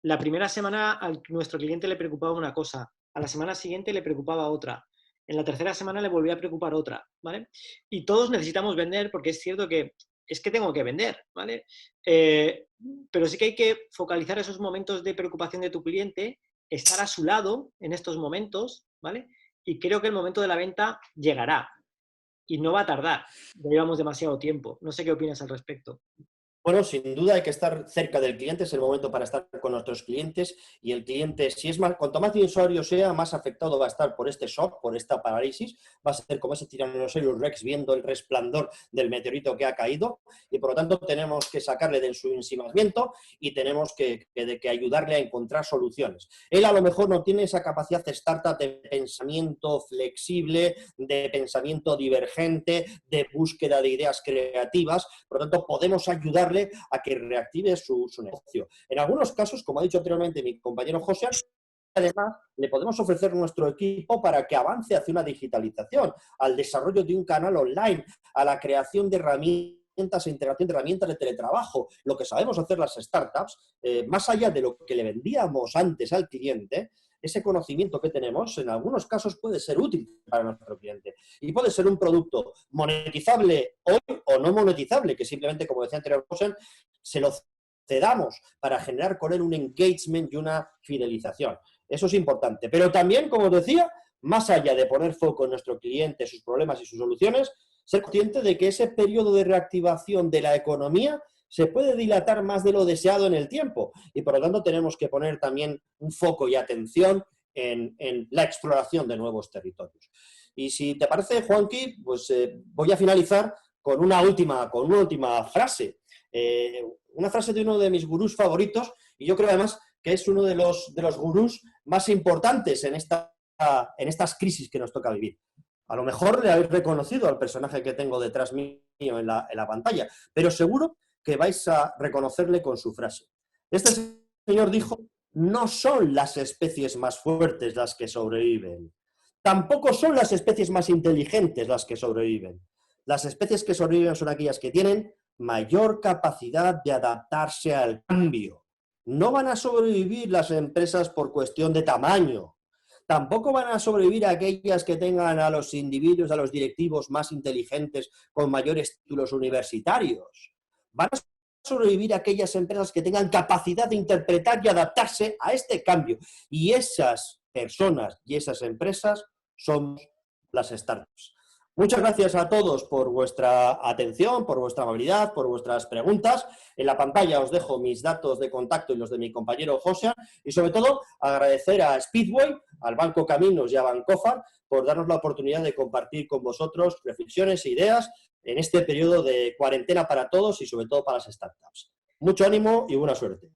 La primera semana a nuestro cliente le preocupaba una cosa, a la semana siguiente le preocupaba otra. En la tercera semana le volvía a preocupar otra, ¿vale? Y todos necesitamos vender porque es cierto que es que tengo que vender, ¿vale? Pero sí que hay que focalizar esos momentos de preocupación de tu cliente, estar a su lado en estos momentos, ¿vale? Y creo que el momento de la venta llegará y no va a tardar. Ya llevamos demasiado tiempo. No sé qué opinas al respecto. Bueno, sin duda hay que estar cerca del cliente, es el momento para estar con nuestros clientes y el cliente, si es más, cuanto más dinosaurio sea, más afectado va a estar por este shock, por esta parálisis, va a ser como ese Tyrannosaurus Rex viendo el resplandor del meteorito que ha caído y por lo tanto tenemos que sacarle de su ensimismamiento y tenemos que ayudarle a encontrar soluciones. Él a lo mejor no tiene esa capacidad de startup de pensamiento flexible, de pensamiento divergente, de búsqueda de ideas creativas, por lo tanto podemos ayudarle a que reactive su negocio. En algunos casos, como ha dicho anteriormente mi compañero José, además le podemos ofrecer nuestro equipo para que avance hacia una digitalización, al desarrollo de un canal online, a la creación de herramientas e integración de herramientas de teletrabajo, lo que sabemos hacer las startups, más allá de lo que le vendíamos antes al cliente. Ese conocimiento que tenemos, en algunos casos puede ser útil para nuestro cliente. Y puede ser un producto monetizable hoy o no monetizable, que simplemente, como decía anteriormente, se lo cedamos para generar con él un engagement y una fidelización. Eso es importante. Pero también, como os decía, más allá de poner foco en nuestro cliente, sus problemas y sus soluciones, ser consciente de que ese periodo de reactivación de la economía se puede dilatar más de lo deseado en el tiempo y por lo tanto tenemos que poner también un foco y atención en la exploración de nuevos territorios. Y si te parece, Juanqui, pues voy a finalizar con una última frase. Una frase de uno de mis gurús favoritos y yo creo además que es uno de los gurús más importantes en estas crisis que nos toca vivir. A lo mejor le habéis reconocido al personaje que tengo detrás mío en la pantalla, pero seguro que vais a reconocerle con su frase. Este señor dijo: no son las especies más fuertes las que sobreviven, tampoco son las especies más inteligentes las que sobreviven. Las especies que sobreviven son aquellas que tienen mayor capacidad de adaptarse al cambio. No van a sobrevivir las empresas por cuestión de tamaño. Tampoco van a sobrevivir aquellas que tengan a los individuos, a los directivos más inteligentes con mayores títulos universitarios. Van a sobrevivir aquellas empresas que tengan capacidad de interpretar y adaptarse a este cambio. Y esas personas y esas empresas son las startups. Muchas gracias a todos por vuestra atención, por vuestra amabilidad, por vuestras preguntas. En la pantalla os dejo mis datos de contacto y los de mi compañero José. Y sobre todo, agradecer a Speedway, al Banco Caminos y a Bancofar por darnos la oportunidad de compartir con vosotros reflexiones e ideas en este periodo de cuarentena para todos y sobre todo para las startups. Mucho ánimo y buena suerte.